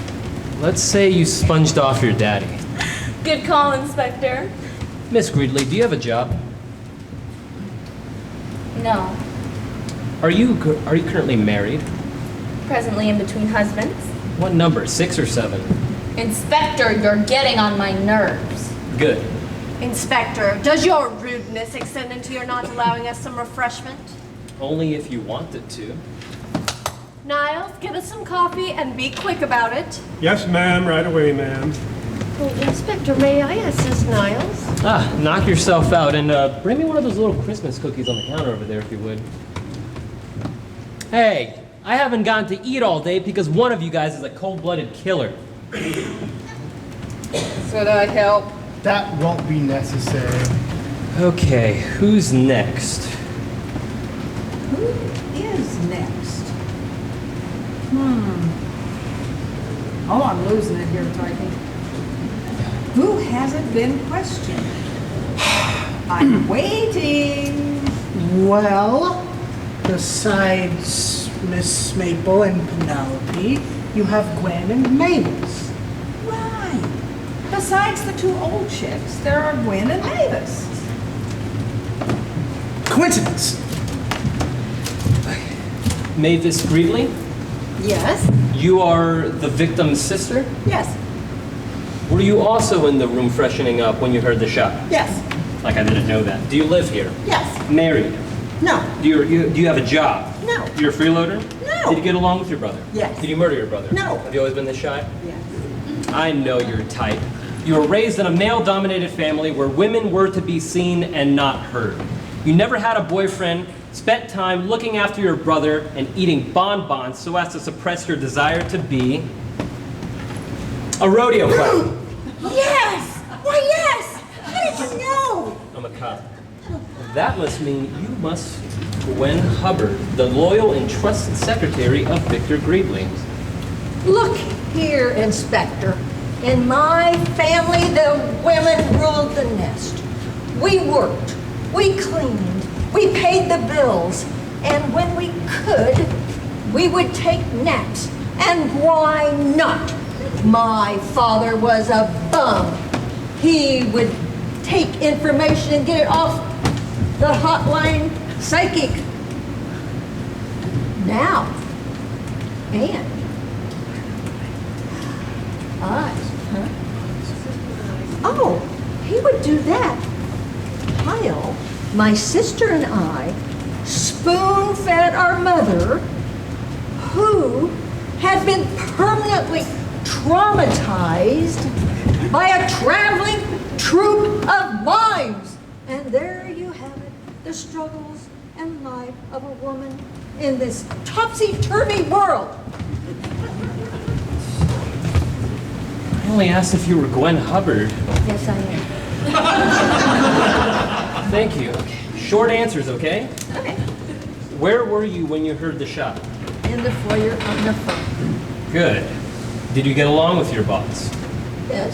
Let's say you sponged off your daddy. Good call, Inspector. Miss Greedley, do you have a job? No. Are you currently married? Presently in between husbands. What number, 6 or 7? Inspector, you're getting on my nerves. Good. Inspector, does your rudeness extend into your not allowing us some refreshment? Only if you wanted to. Niles, get us some coffee and be quick about it. Yes, ma'am, right away, ma'am. Oh, Inspector, may I assist Niles? Ah, knock yourself out and bring me one of those little Christmas cookies on the counter over there if you would. Hey, I haven't gotten to eat all day because one of you guys is a cold-blooded killer. Should I help? That won't be necessary. Okay, who's next? Who is next? Oh, I'm losing it here, Typee. Who hasn't been questioned? I'm waiting. Well, besides Miss Maple and Penelope, you have Gwen and Mavis. Right. Besides the 2 old chicks, there are Gwen and Mavis. Coincidence. Mavis Greedley, Yes? you are the victim's sister? Yes. Were you also in the room freshening up when you heard the shot? Yes. Like I didn't know that. Do you live here? Yes. Married? No. Do you have a job? No. You're a freeloader? No. Did you get along with your brother? Yes. Did you murder your brother? No. Have you always been this shy? Yes. I know your type. You were raised in a male-dominated family where women were to be seen and not heard. You never had a boyfriend, spent time looking after your brother and eating bonbons so as to suppress your desire to be a rodeo clown. Yes! Why, yes! How did you know? I'm a cop. That must mean you must be Gwen Hubbard, the loyal and trusted secretary of Victor Greedley. Look here, Inspector. In my family, the women ruled the nest. We worked, we cleaned, we paid the bills, and when we could, we would take naps. And why not? My father was a bum. He would take information and get it off the hotline psychic. Now, and eyes, huh? Oh, he would do that while my sister and I spoon-fed our mother, who had been permanently traumatized by a traveling troupe of mimes. And there you have it, the struggles and life of a woman in this topsy-turvy world. I only asked if you were Gwen Hubbard. Yes, I am. Thank you. Short answers, okay? Okay. Where were you when you heard the shot? In the foyer on the phone. Good. Did you get along with your boss? Yes.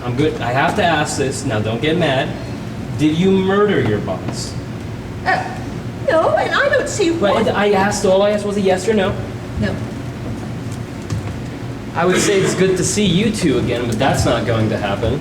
I'm good. I have to ask this. Now, don't get mad. Did you murder your boss? No, and I don't see why. But all I asked was a yes or no. No. I would say it's good to see you two again, but that's not going to happen.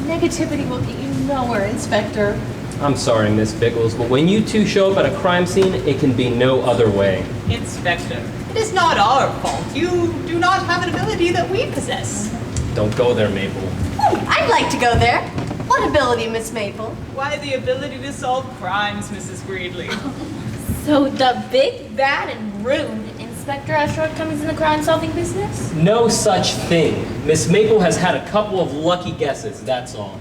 Negativity will get you nowhere, Inspector. I'm sorry, Miss Biggles, but when you two show up at a crime scene, it can be no other way. Inspector, it is not our fault. You do not have an ability that we possess. Don't go there, Maple. Ooh, I'd like to go there. What ability, Miss Maple? Why, the ability to solve crimes, Mrs. Greedley. So the big, bad, and rude Inspector has shortcomings in the crime-solving business? No such thing. Miss Maple has had a couple of lucky guesses, that's all.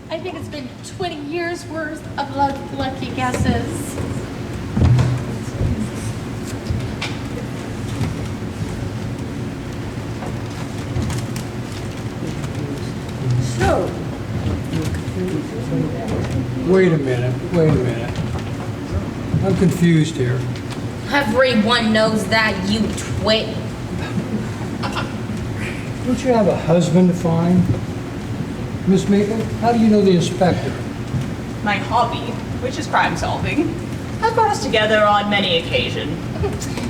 I think it's been 20 years worth of lucky guesses. So, Wait a minute. I'm confused here. Everyone knows that, you twit. Don't you have a husband to find? Miss Maple, how do you know the inspector? My hobby, which is crime solving, has brought us together on many occasions.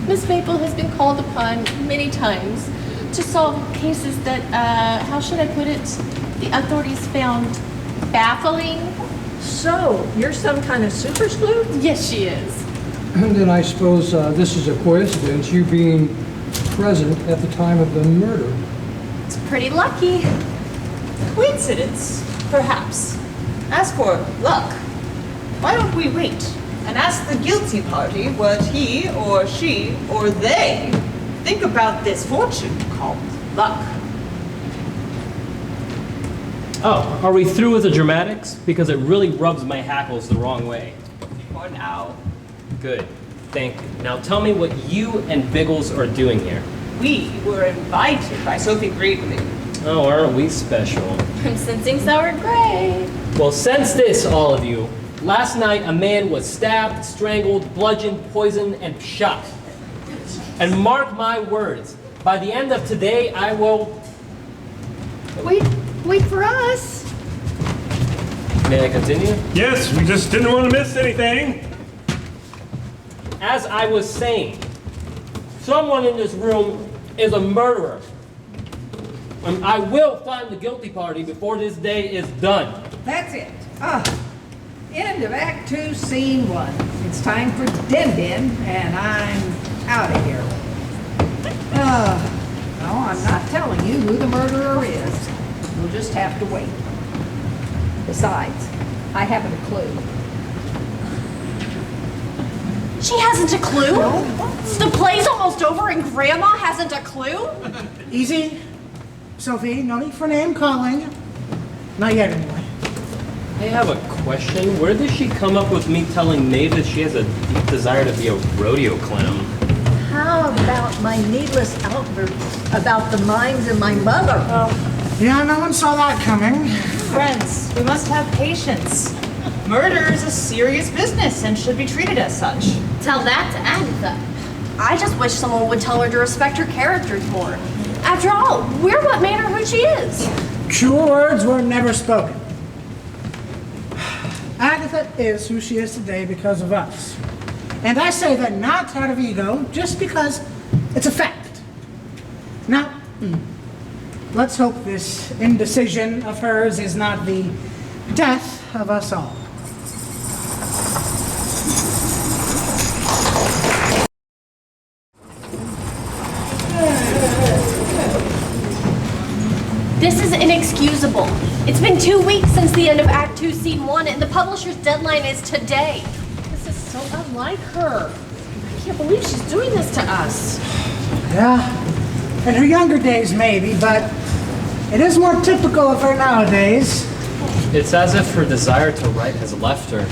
Miss Maple has been called upon many times to solve cases that, how should I put it, the authorities found baffling. so you're some kind of super sleuth? Yes, she is. And then I suppose this is a coincidence, you being present at the time of the murder. It's pretty lucky. Coincidence, perhaps. As for luck, why don't we wait and ask the guilty party what he or she or they think about this fortune called luck? Oh, are we through with the dramatics? Because it really rubs my hackles the wrong way. For now. Good. Thank you. Now tell me what you and Biggles are doing here. We were invited by Sophie Greedley. Oh, aren't we special? I'm sensing sour grapes. Well, sense this, all of you. Last night, a man was stabbed, strangled, bludgeoned, poisoned, and shot. And mark my words, by the end of today, I will... Wait for us. May I continue? Yes, we just didn't want to miss anything. As I was saying, someone in this room is a murderer. And I will find the guilty party before this day is done. That's it. End of Act 2, Scene 1. It's time for Din, and I'm out of here. No, I'm not telling you who the murderer is. You'll just have to wait. Besides, I haven't a clue. She hasn't a clue? The play's almost over and Grandma hasn't a clue? Easy. Sophie, no need for name calling. Not yet, anyway. I have a question. Where does she come up with me telling Maeve that she has a deep desire to be a rodeo clown? How about my needless outbursts about the mines and my mother? Yeah, no one saw that coming. Friends, we must have patience. Murder is a serious business and should be treated as such. Tell that to Agatha. I just wish someone would tell her to respect her characters more. After all, we're what made her who she is. True words were never spoken. Agatha is who she is today because of us. And I say that not out of ego, just because it's a fact. Now, let's hope this indecision of hers is not the death of us all. This is inexcusable. It's been 2 weeks since the end of Act 2, Scene 1, and the publisher's deadline is today. This is so unlike her. I can't believe she's doing this to us. Yeah, in her younger days maybe, but it is more typical of her nowadays. It's as if her desire to write has left her.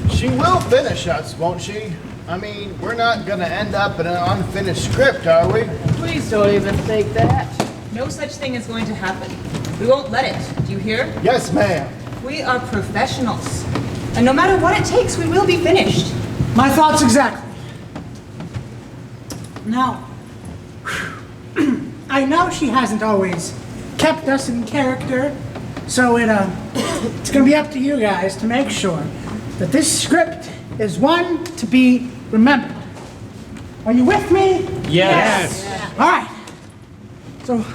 She will finish us, won't she? I mean, we're not gonna end up in an unfinished script, are we? Please don't even think that. No such thing is going to happen. We won't let it. Do you hear? Yes, ma'am. We are professionals. And no matter what it takes, we will be finished. My thoughts exactly. Now, I know she hasn't always kept us in character, so it's going to be up to you guys to make sure that this script is one to be remembered. Are you with me? Yes. All right. So,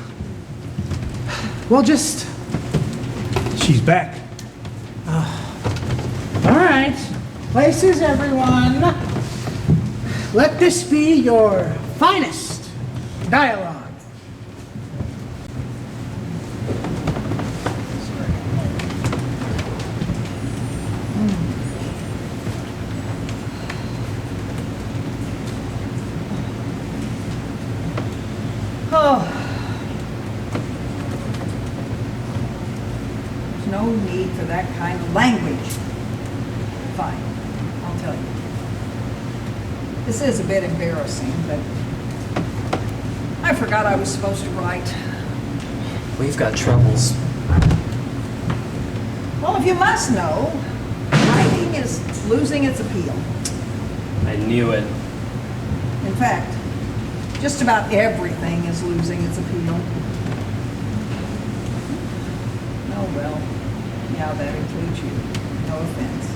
we'll just... She's back. All right. Places, everyone. Let this be your finest dialogue. There's no need for that kind of language. Fine, I'll tell you. This is a bit embarrassing, but I forgot I was supposed to write. We've got troubles. Well, if you must know, writing is losing its appeal. I knew it. In fact, just about everything is losing its appeal. Oh, well, yeah, that includes you. No offense.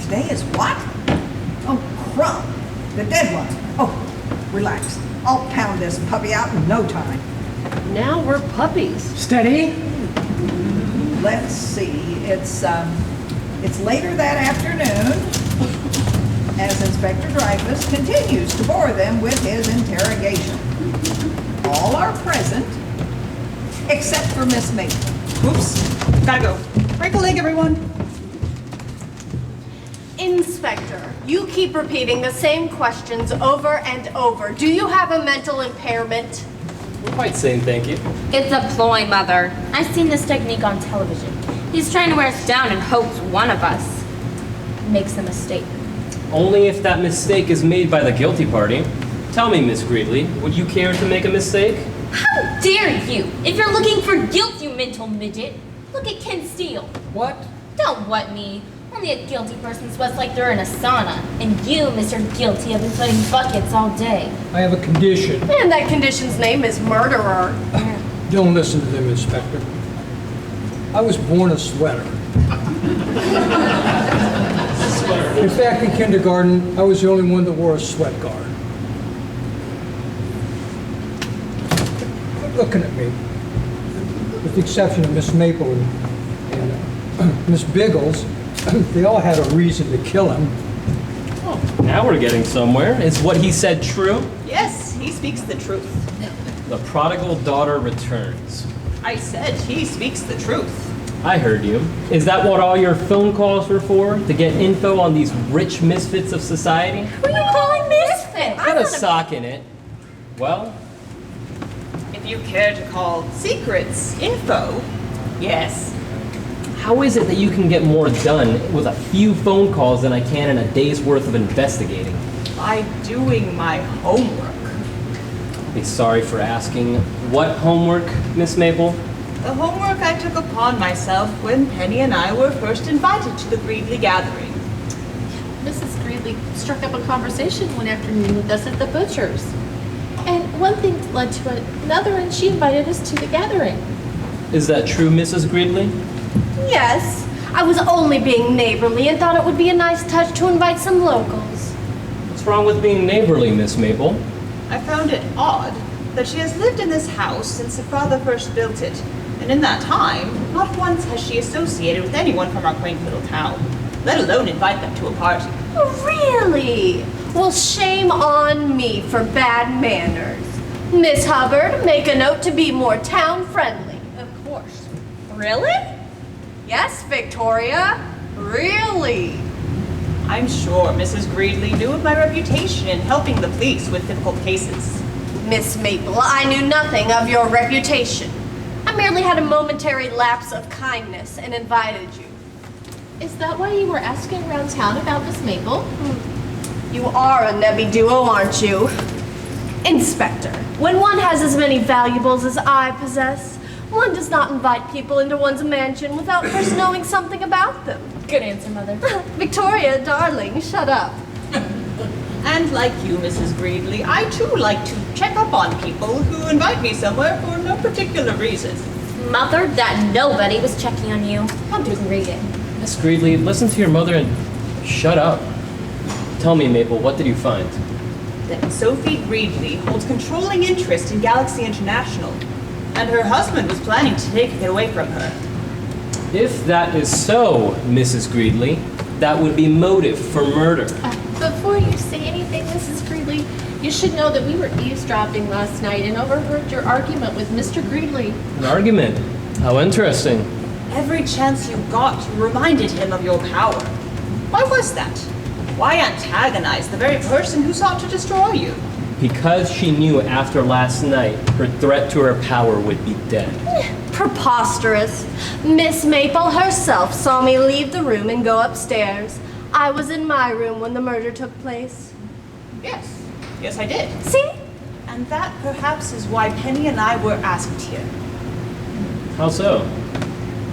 Today is what? Oh, crumb. The dead one. Oh, relax. I'll pound this puppy out in no time. Now we're puppies. Steady. Let's see. It's later that afternoon as Inspector Dreyfus continues to bore them with his interrogation. All are present, except for Miss Maple. Oops. Gotta go. Break a leg, everyone. Inspector, you keep repeating the same questions over and over. Do you have a mental impairment? We're quite sane, thank you. It's a ploy, Mother. I've seen this technique on television. He's trying to wear us down in hopes one of us makes a mistake. Only if that mistake is made by the guilty party. Tell me, Miss Greeley, would you care to make a mistake? How dare you? If you're looking for guilt, you mental midget, look at Ken Steele. What? Don't what me. Only a guilty person sweats like they're in a sauna. And you, Mr. Guilty, have been sweating buckets all day. I have a condition. And that condition's name is murderer. Don't listen to them, Inspector. I was born a sweater. In fact, in kindergarten, I was the only one that wore a sweat guard. Quit looking at me. With the exception of Miss Maple and Miss Biggles, they all had a reason to kill him. Oh, now we're getting somewhere. Is what he said true? Yes, he speaks the truth. The prodigal daughter returns. I said he speaks the truth. I heard you. Is that what all your phone calls were for? To get info on these rich misfits of society? Who are you calling misfit? Put a sock in it. Well, If you care to call secrets info, yes. How is it that you can get more done with a few phone calls than I can in a day's worth of investigating? By doing my homework. I'll be sorry for asking. What homework, Miss Maple? The homework I took upon myself when Penny and I were first invited to the Greedley gathering. Mrs. Greeley struck up a conversation one afternoon with us at the butcher's. And one thing led to another, and she invited us to the gathering. Is that true, Mrs. Greedley? Yes, I was only being neighborly and thought it would be a nice touch to invite some locals. What's wrong with being neighborly, Miss Maple? I found it odd that she has lived in this house since her father first built it, and in that time, not once has she associated with anyone from our quaint little town, let alone invite them to a party. Really? Well, shame on me for bad manners. Miss Hubbard, make a note to be more town-friendly. Of course. Really? Yes, Victoria. Really? I'm sure Mrs. Greedley knew of my reputation in helping the police with difficult cases. Miss Maple, I knew nothing of your reputation. I merely had a momentary lapse of kindness and invited you. Is that why you were asking around town about Miss Maple? You are a nebby duo, aren't you? Inspector, when one has as many valuables as I possess, one does not invite people into one's mansion without first knowing something about them. Good answer, Mother. Victoria, darling, shut up. And like you, Mrs. Greedley, I too like to check up on people who invite me somewhere for no particular reason. Mother, that nobody was checking on you. I'm doing reading. Miss Greedley, listen to your mother and shut up. Tell me, Maple, what did you find? That Sophie Greedley holds controlling interest in Galaxy International, and her husband was planning to take it away from her. If that is so, Mrs. Greedley, that would be motive for murder. Before you say anything, Mrs. Greeley, you should know that we were eavesdropping last night and overheard your argument with Mr. Greeley. An argument? How interesting. Every chance you got, you reminded him of your power. Why was that? Why antagonize the very person who sought to destroy you? Because she knew after last night her threat to her power would be dead. Preposterous. Miss Maple herself saw me leave the room and go upstairs. I was in my room when the murder took place. Yes. Yes, I did. See? And that perhaps is why Penny and I were asked here. How so?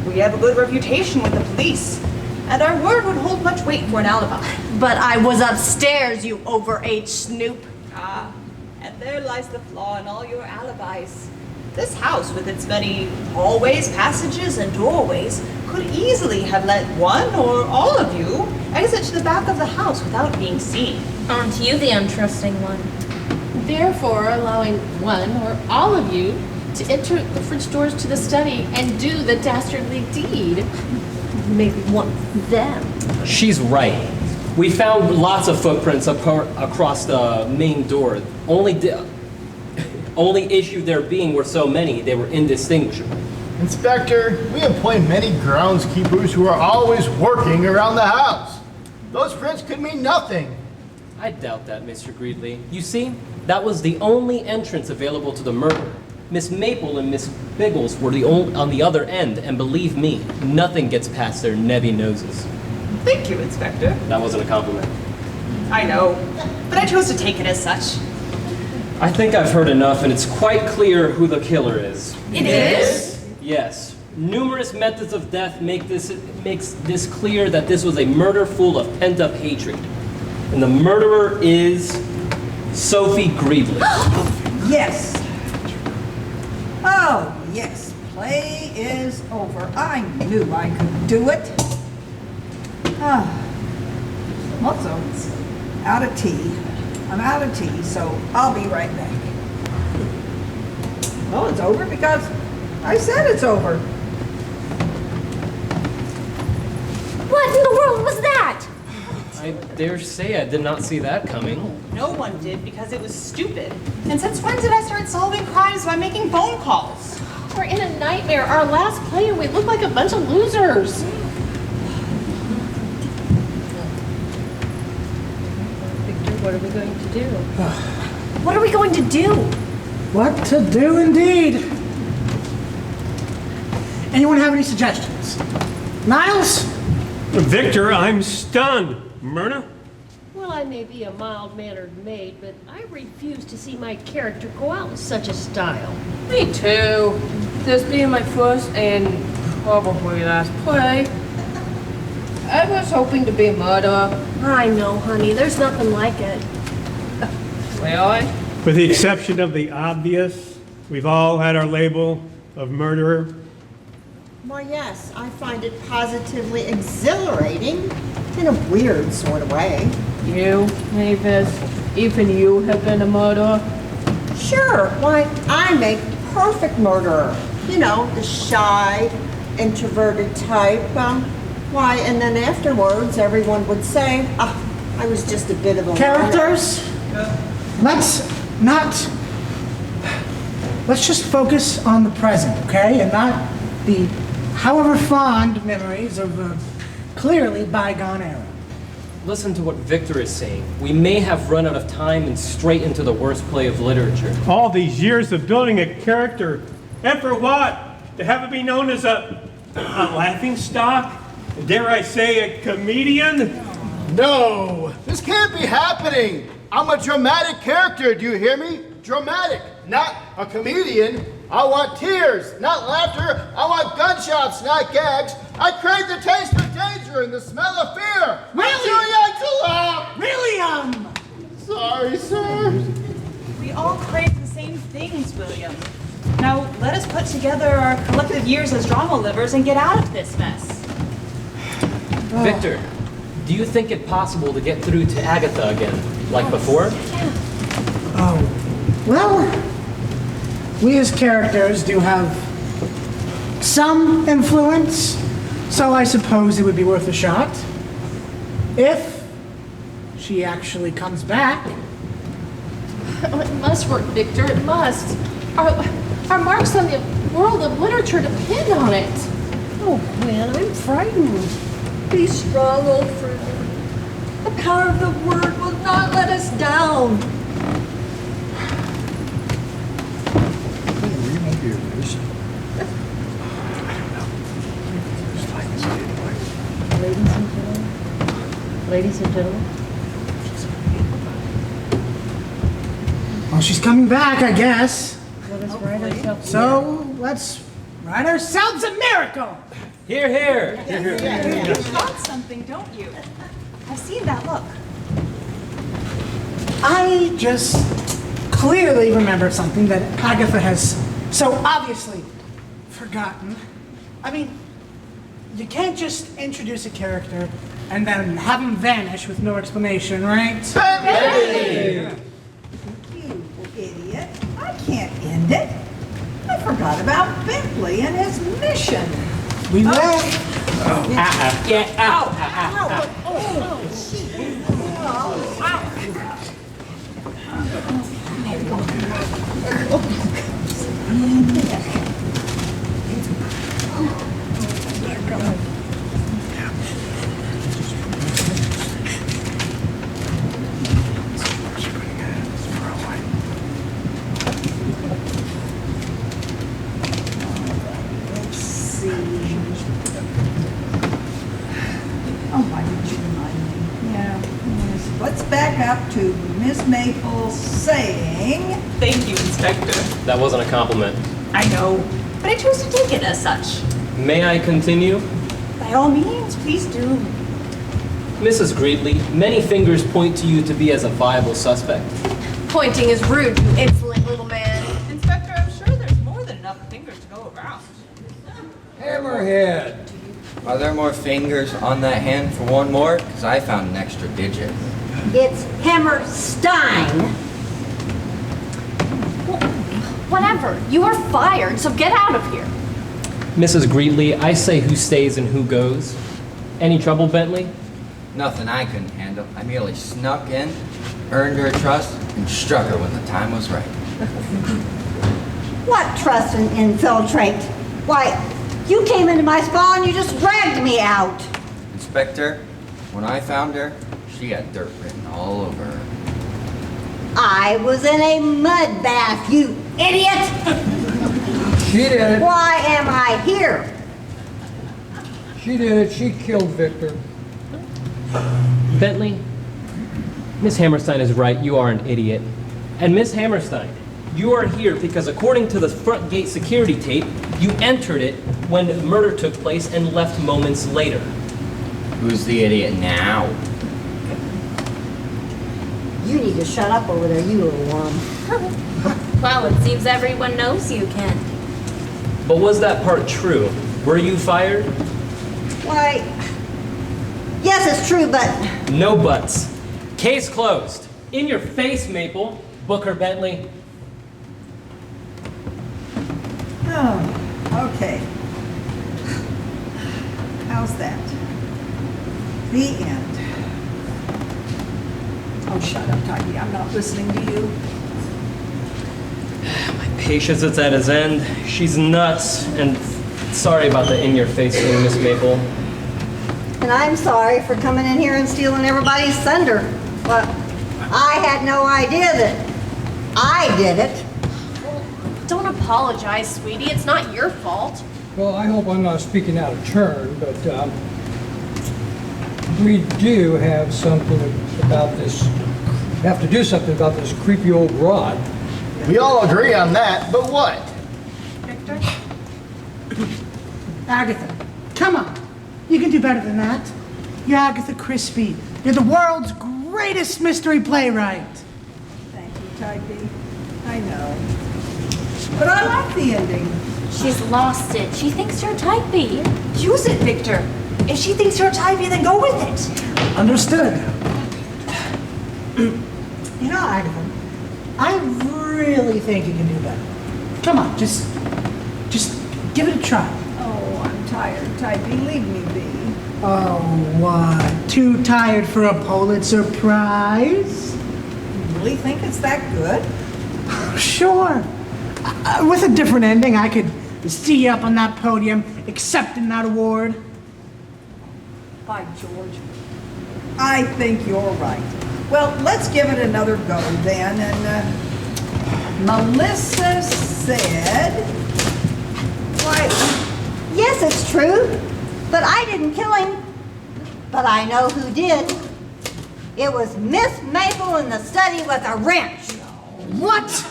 We have a good reputation with the police, and our word would hold much weight for an alibi. But I was upstairs, you overage snoop. Ah, and there lies the flaw in all your alibis. This house, with its many hallways, passages, and doorways, could easily have let one or all of you exit to the back of the house without being seen. Aren't you the untrusting one? Therefore, allowing one or all of you to enter the French doors to the study and do the dastardly deed. Maybe one of them. She's right. We found lots of footprints across the main door. Only issue there being were so many, they were indistinguishable. Inspector, we employ many groundskeepers who are always working around the house. Those prints could mean nothing. I doubt that, Mr. Greedley. You see, that was the only entrance available to the murder. Miss Maple and Miss Biggles were on the other end, and believe me, nothing gets past their nebby noses. Thank you, Inspector. That wasn't a compliment. I know, but I chose to take it as such. I think I've heard enough, and it's quite clear who the killer is. It is? Yes. Numerous methods of death makes this clear that this was a murder full of pent-up hatred. And the murderer is Sophie Greedley. Yes. Oh, yes. Play is over. I knew I could do it. Ah. Also, out of tea. I'm out of tea, so I'll be right back. Well, it's over because I said it's over. What in the world was that? I dare say I did not see that coming. No one did because it was stupid. And since when did I start solving crimes by making phone calls? We're in a nightmare. Our last play and we look like a bunch of losers. Victor, what are we going to do? What are we going to do? What to do indeed. Anyone have any suggestions? Niles? Victor, I'm stunned. Myrna? Well, I may be a mild-mannered maid, but I refuse to see my character go out in such a style. Me too. This being my first and probably last play, I was hoping to be a murderer. I know, honey. There's nothing like it. Really? With the exception of the obvious, we've all had our label of murderer. Why, yes, I find it positively exhilarating in a weird sort of way. You, Mavis, even you have been a murderer? Sure, why, I'm a perfect murderer. You know, the shy, introverted type. Why, and then afterwards, everyone would say, I was just a bit of a Characters? Let's just focus on the present, okay? And not the however fond memories of a clearly bygone era. Listen to what Victor is saying. We may have run out of time and straight into the worst play of literature. All these years of building a character, and for what? To have it be known as a laughing stock? Dare I say a comedian? No, this can't be happening. I'm a dramatic character, do you hear me? Dramatic, not a comedian. I want tears, not laughter. I want gunshots, not gags. I crave the taste of danger and the smell of fear. Really? I'm too young to laugh. Really, Sorry, sir. We all crave the same things, William. Now, let us put together our collective years as drama livers and get out of this mess. Victor, do you think it possible to get through to Agatha again, like before? Oh, well, we as characters do have some influence, so I suppose it would be worth a shot. If she actually comes back. Oh, it must work, Victor, it must. Our marks on the world of literature depend on it. Oh, Gwen, I'm frightened. Be strong, old friend. The power of the word will not let us down. Ladies and gentlemen. Well, she's coming back, I guess. Let us write ourselves. So let's write ourselves a miracle. Here, here. You caught something, don't you? I've seen that look. I just clearly remember something that Agatha has so obviously forgotten. I mean, you can't just introduce a character and then have him vanish with no explanation, right? You idiot. I can't end it. I forgot about Bentley and his mission. We will. Let's see. Oh, why didn't you remind me? Yeah. Yes. Let's back up to Miss Maple saying. Thank you, Inspector. That wasn't a compliment. I know, but I chose to take it as such. May I continue? By all means, please do. Mrs. Greeley, many fingers point to you to be as a viable suspect. Pointing is rude, you insolent little man. Inspector, I'm sure there's more than enough fingers to go around. Hammerhead. Are there more fingers on that hand for one more? Because I found an extra digit. It's Hammerstein. Whatever, you are fired, so get out of here. Mrs. Greeley, I say who stays and who goes. Any trouble, Bentley? Nothing I couldn't handle. I merely snuck in, earned her trust, and struck her when the time was right. What trust and infiltrate? Why, you came into my spa and you just dragged me out. Inspector, when I found her, she had dirt written all over her. I was in a mud bath, you idiot! She did it. Why am I here? She did it. She killed Victor. Bentley, Miss Hammerstein is right. You are an idiot. And Miss Hammerstein, you are here because according to the front gate security tape, you entered it when murder took place and left moments later. Who's the idiot now? You need to shut up over there, you little worm. Well, it seems everyone knows you, Ken. But was that part true? Were you fired? Why, yes, it's true, but No buts. Case closed. In your face, Maple. Booker Bentley. Oh, okay. How's that? The end. Oh, shut up, Tidy. I'm not listening to you. Patience is at his end. She's nuts. And sorry about the in-your-face thing, Miss Maple. and I'm sorry for coming in here and stealing everybody's thunder. But I had no idea that I did it. Don't apologize, sweetie. It's not your fault. Well, I hope I'm not speaking out of turn, but we do have something about this, have to do something about this creepy old broad. We all agree on that, but what? Victor? Agatha, come on. You can do better than that. You're Agatha Christie. You're the world's greatest mystery playwright. Thank you, Typee. I know. But I like the ending. She's lost it. She thinks you're Typee. Use it, Victor. If she thinks you're Typee, then go with it. Understood. You know, Agatha, I really think you can do better. Come on, just give it a try. Oh, I'm tired, Typee. Leave me be. Oh, what? Too tired for a Pulitzer Prize? You really think it's that good? Sure. With a different ending, I could see you up on that podium accepting that award. By George. I think you're right. Well, let's give it another go then. And Melissa said, Why, yes, it's true, but I didn't kill him. But I know who did. It was Miss Maple in the study with a wrench. What?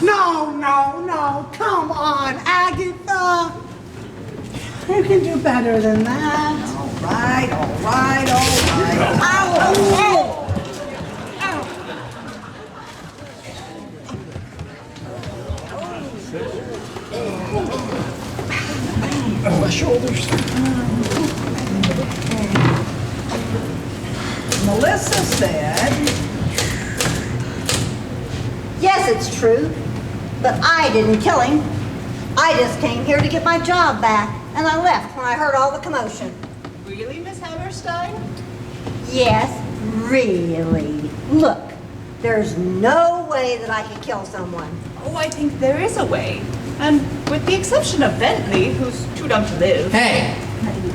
No, come on, Agatha. You can do better than that. all right. Ow. My shoulders. Melissa said, Yes, it's true, but I didn't kill him. I just came here to get my job back, and I left when I heard all the commotion. Really, Miss Hammerstein? Yes, really. Look, there's no way that I could kill someone. Oh, I think there is a way. And with the exception of Bentley, who's too dumb to live. Hey,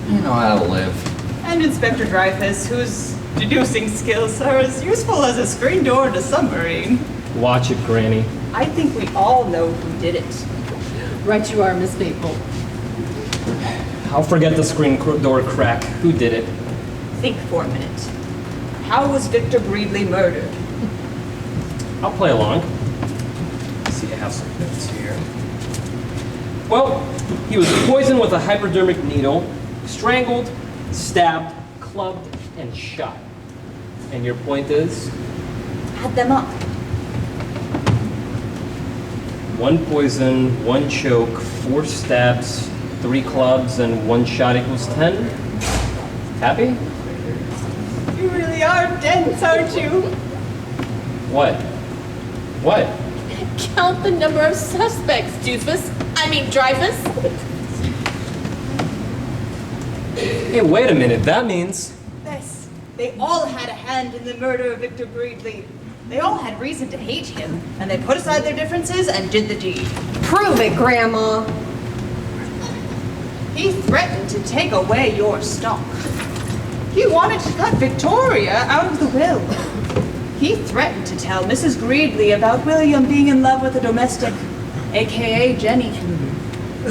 you know how to live. And Inspector Dreyfus, whose deducing skills are as useful as a screen door in a submarine. Watch it, Granny. I think we all know who did it. Right you are, Miss Maple. I'll forget the screen door crack. Who did it? Think for a minute. How was Victor Breedley murdered? I'll play along. Let's see, I have some notes here. Well, he was poisoned with a hypodermic needle, strangled, stabbed, clubbed, and shot. And your point is? Add them up. 1 poison, 1 choke, 4 stabs, 3 clubs, and 1 shot equals 10. Happy? You really are dense, aren't you? What? What? Count the number of suspects, Dreyfus. Hey, wait a minute. That means... Yes, they all had a hand in the murder of Victor Breedley. They all had reason to hate him, and they put aside their differences and did the deed. Prove it, Grandma. He threatened to take away your stock. He wanted to cut Victoria out of the will. He threatened to tell Mrs. Greedley about William being in love with a domestic, aka Jenny.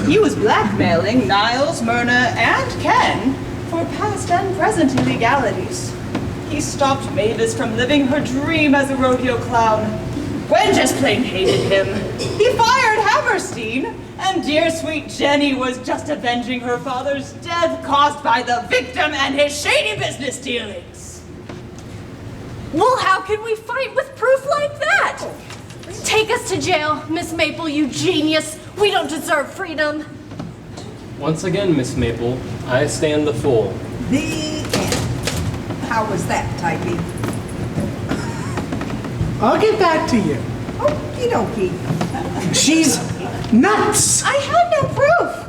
He was blackmailing Niles, Myrna, and Ken for past and present illegalities. He stopped Mavis from living her dream as a rodeo clown. Gwen just plain hated him. He fired Hammerstein, and dear sweet Jenny was just avenging her father's death caused by the victim and his shady business dealings. Well, how can we fight with proof like that? Take us to jail, Miss Maple, you genius. We don't deserve freedom. Once again, Miss Maple, I stand the fool. The end. How was that, Typee? I'll get back to you. Okie dokie. She's nuts! I had no proof.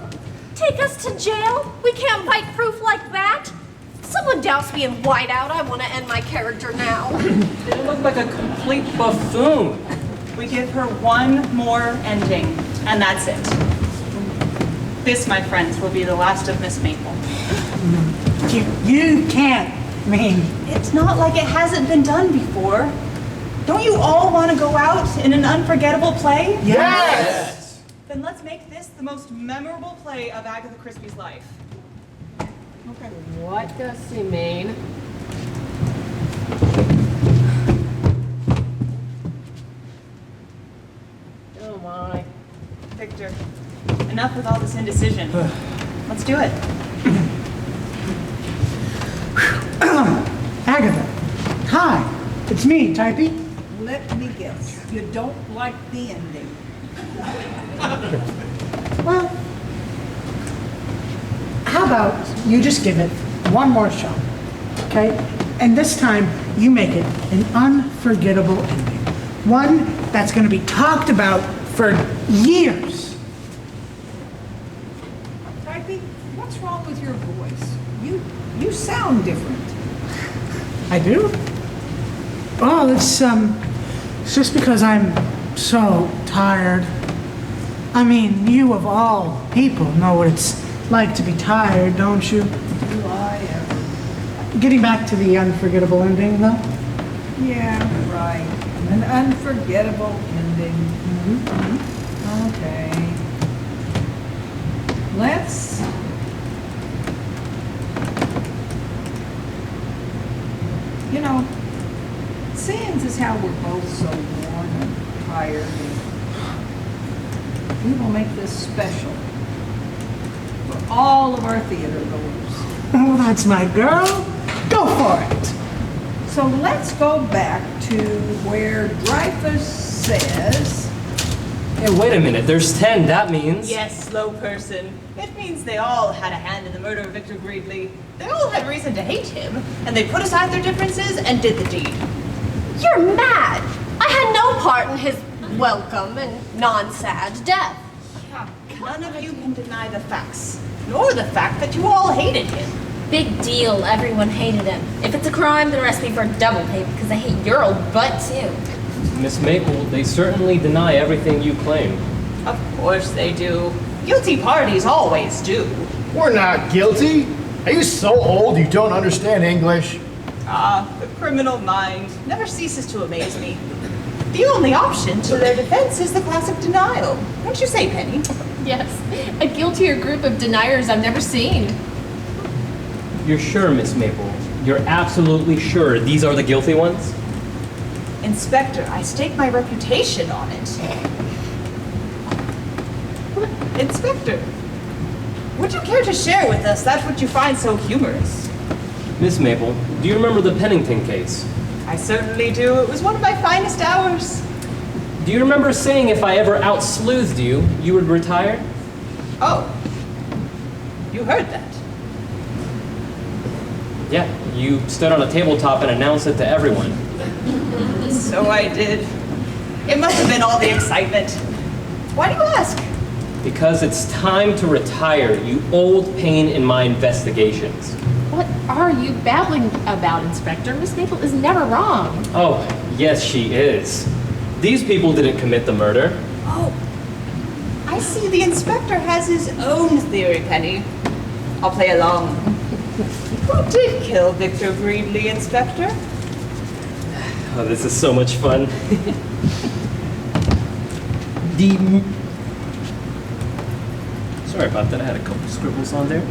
Take us to jail? We can't fight proof like that. Someone douse me in whiteout. I want to end my character now. You look like a complete buffoon. We give her one more ending, and that's it. This, my friends, will be the last of Miss Maple. You can't, I mean... It's not like it hasn't been done before. Don't you all want to go out in an unforgettable play? Yes! Then let's make this the most memorable play of Agatha Christie's life. Okay. What does she mean? Oh my. Victor, enough with all this indecision. Let's do it. Agatha, hi, it's me, Typee. Let me guess. You don't like the ending. Well, how about you just give it one more shot, okay? And this time, you make it an unforgettable ending. One that's gonna be talked about for years. Typee, what's wrong with your voice? You sound different. I do? Oh, it's just because I'm so tired. I mean, you of all people know what it's like to be tired, don't you? Do I ever? Getting back to the unforgettable ending, though. Yeah, right. An unforgettable ending. Okay. Let's... You know, seeing as how we're both so worn and tired, we will make this special for all of our theater goers. Oh, that's my girl. Go for it. So let's go back to where Dreyfus says... Hey, wait a minute. There's 10. That means... Yes, slow person. It means they all had a hand in the murder of Victor Greedley. They all had reason to hate him, and they put aside their differences and did the deed. You're mad. I had no part in his welcome and non-sad death. None of you can deny the facts, nor the fact that you all hated him. Big deal, everyone hated him. If it's a crime, then arrest me for double hate because I hate your old butt too. Miss Maple, they certainly deny everything you claim. Of course they do. Guilty parties always do. We're not guilty. Are you so old you don't understand English? Ah, the criminal mind never ceases to amaze me. The only option to their defense is the classic denial. Don't you say, Penny? Yes, a guiltier group of deniers I've never seen. You're sure, Miss Maple? You're absolutely sure these are the guilty ones? Inspector, I stake my reputation on it. Inspector, would you care to share with us that which you find so humorous? Miss Maple, do you remember the Pennington case? I certainly do. It was one of my finest hours. Do you remember saying if I ever out-sleuthed you, you would retire? Oh, you heard that. Yeah, you stood on a tabletop and announced it to everyone. So I did. It must have been all the excitement. Why do you ask? Because it's time to retire, you old pain in my investigations. What are you babbling about, Inspector? Miss Maple is never wrong. Oh, yes, she is. These people didn't commit the murder. Oh, I see the inspector has his own theory, Penny. I'll play along. Who did kill Victor Greedley, Inspector? Oh, this is so much fun. Sorry about that, I had a couple scribbles on there.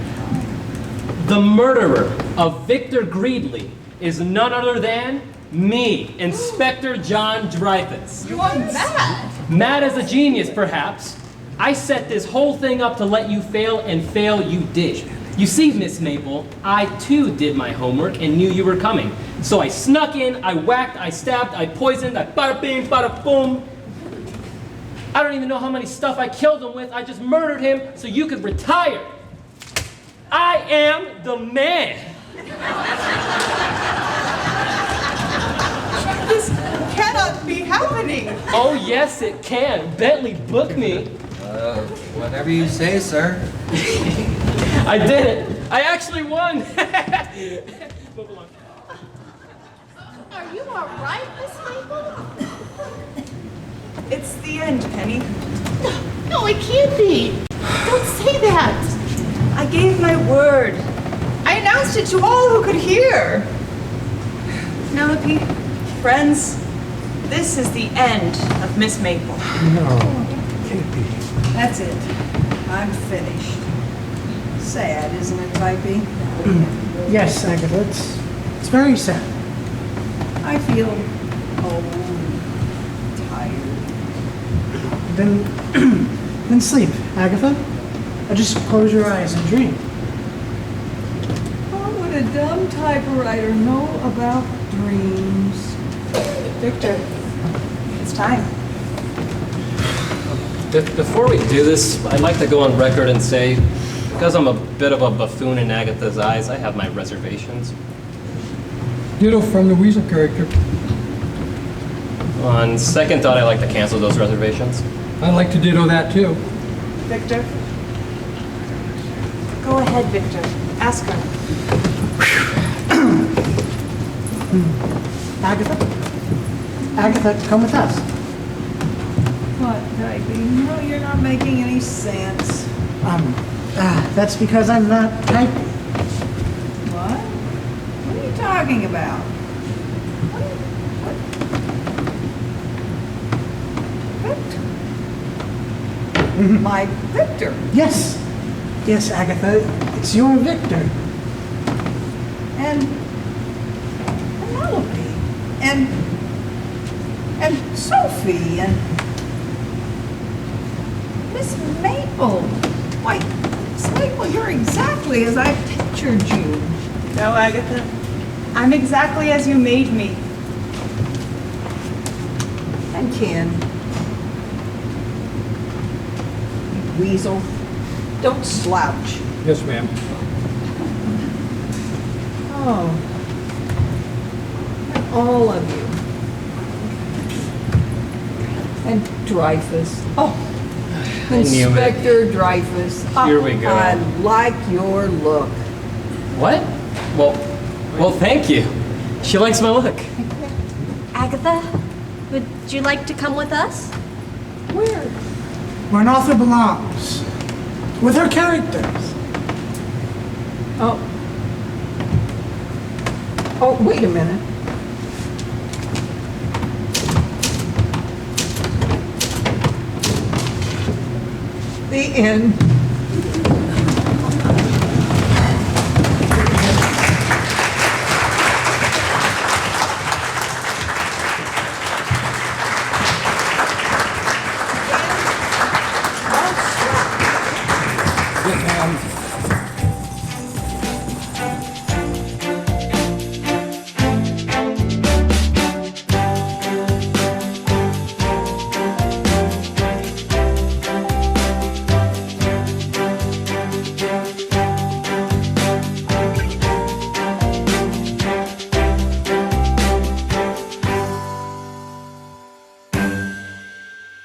The murderer of Victor Greedley is none other than me, Inspector John Dreyfus. You are mad. Mad as a genius, perhaps. I set this whole thing up to let you fail, and fail you did. You see, Miss Maple, I too did my homework and knew you were coming. So I snuck in, I whacked, I stabbed, I poisoned, I bada bing, bada boom. I don't even know how many stuff I killed him with. I just murdered him so you could retire. I am the man. This cannot be happening. Oh, yes, it can. Bentley, book me. Whatever you say, sir. I did it. I actually won. Are you all right, Miss Maple? It's the end, Penny. No, it can't be. Don't say that. I gave my word. I announced it to all who could hear. Penelope, friends, this is the end of Miss Maple. No, can't be. That's it. I'm finished. Sad, isn't it, Pipey? Yes, Agatha, it's very sad. I feel old, tired. Then sleep, Agatha. Or just close your eyes and dream. What would a dumb typewriter know about dreams? Victor, it's time. Before we do this, I'd like to go on record and say, because I'm a bit of a buffoon in Agatha's eyes, I have my reservations. Ditto from the Weasel character. On second thought, I'd like to cancel those reservations. I'd like to ditto that too. Victor? Go ahead, Victor. Ask her. Agatha, come with us. What, Pipey? No, you're not making any sense. That's because I'm not typing. What? What are you talking about? Victor? My Victor? Yes. Yes, Agatha, it's your Victor. And Penelope. And Sophie. And Miss Maple. Why, Miss Maple, you're exactly as I pictured you. No, Agatha. I'm exactly as you made me. And Ken. You weasel. Don't slouch. Yes, ma'am. Oh. And all of you. And Dreyfus. Oh. I knew it. Inspector Dreyfus. Here we go. I like your look. What? Well, thank you. She likes my look. Agatha, would you like to come with us? Where? Where an author belongs. With her characters. Oh. Oh, wait a minute. The end.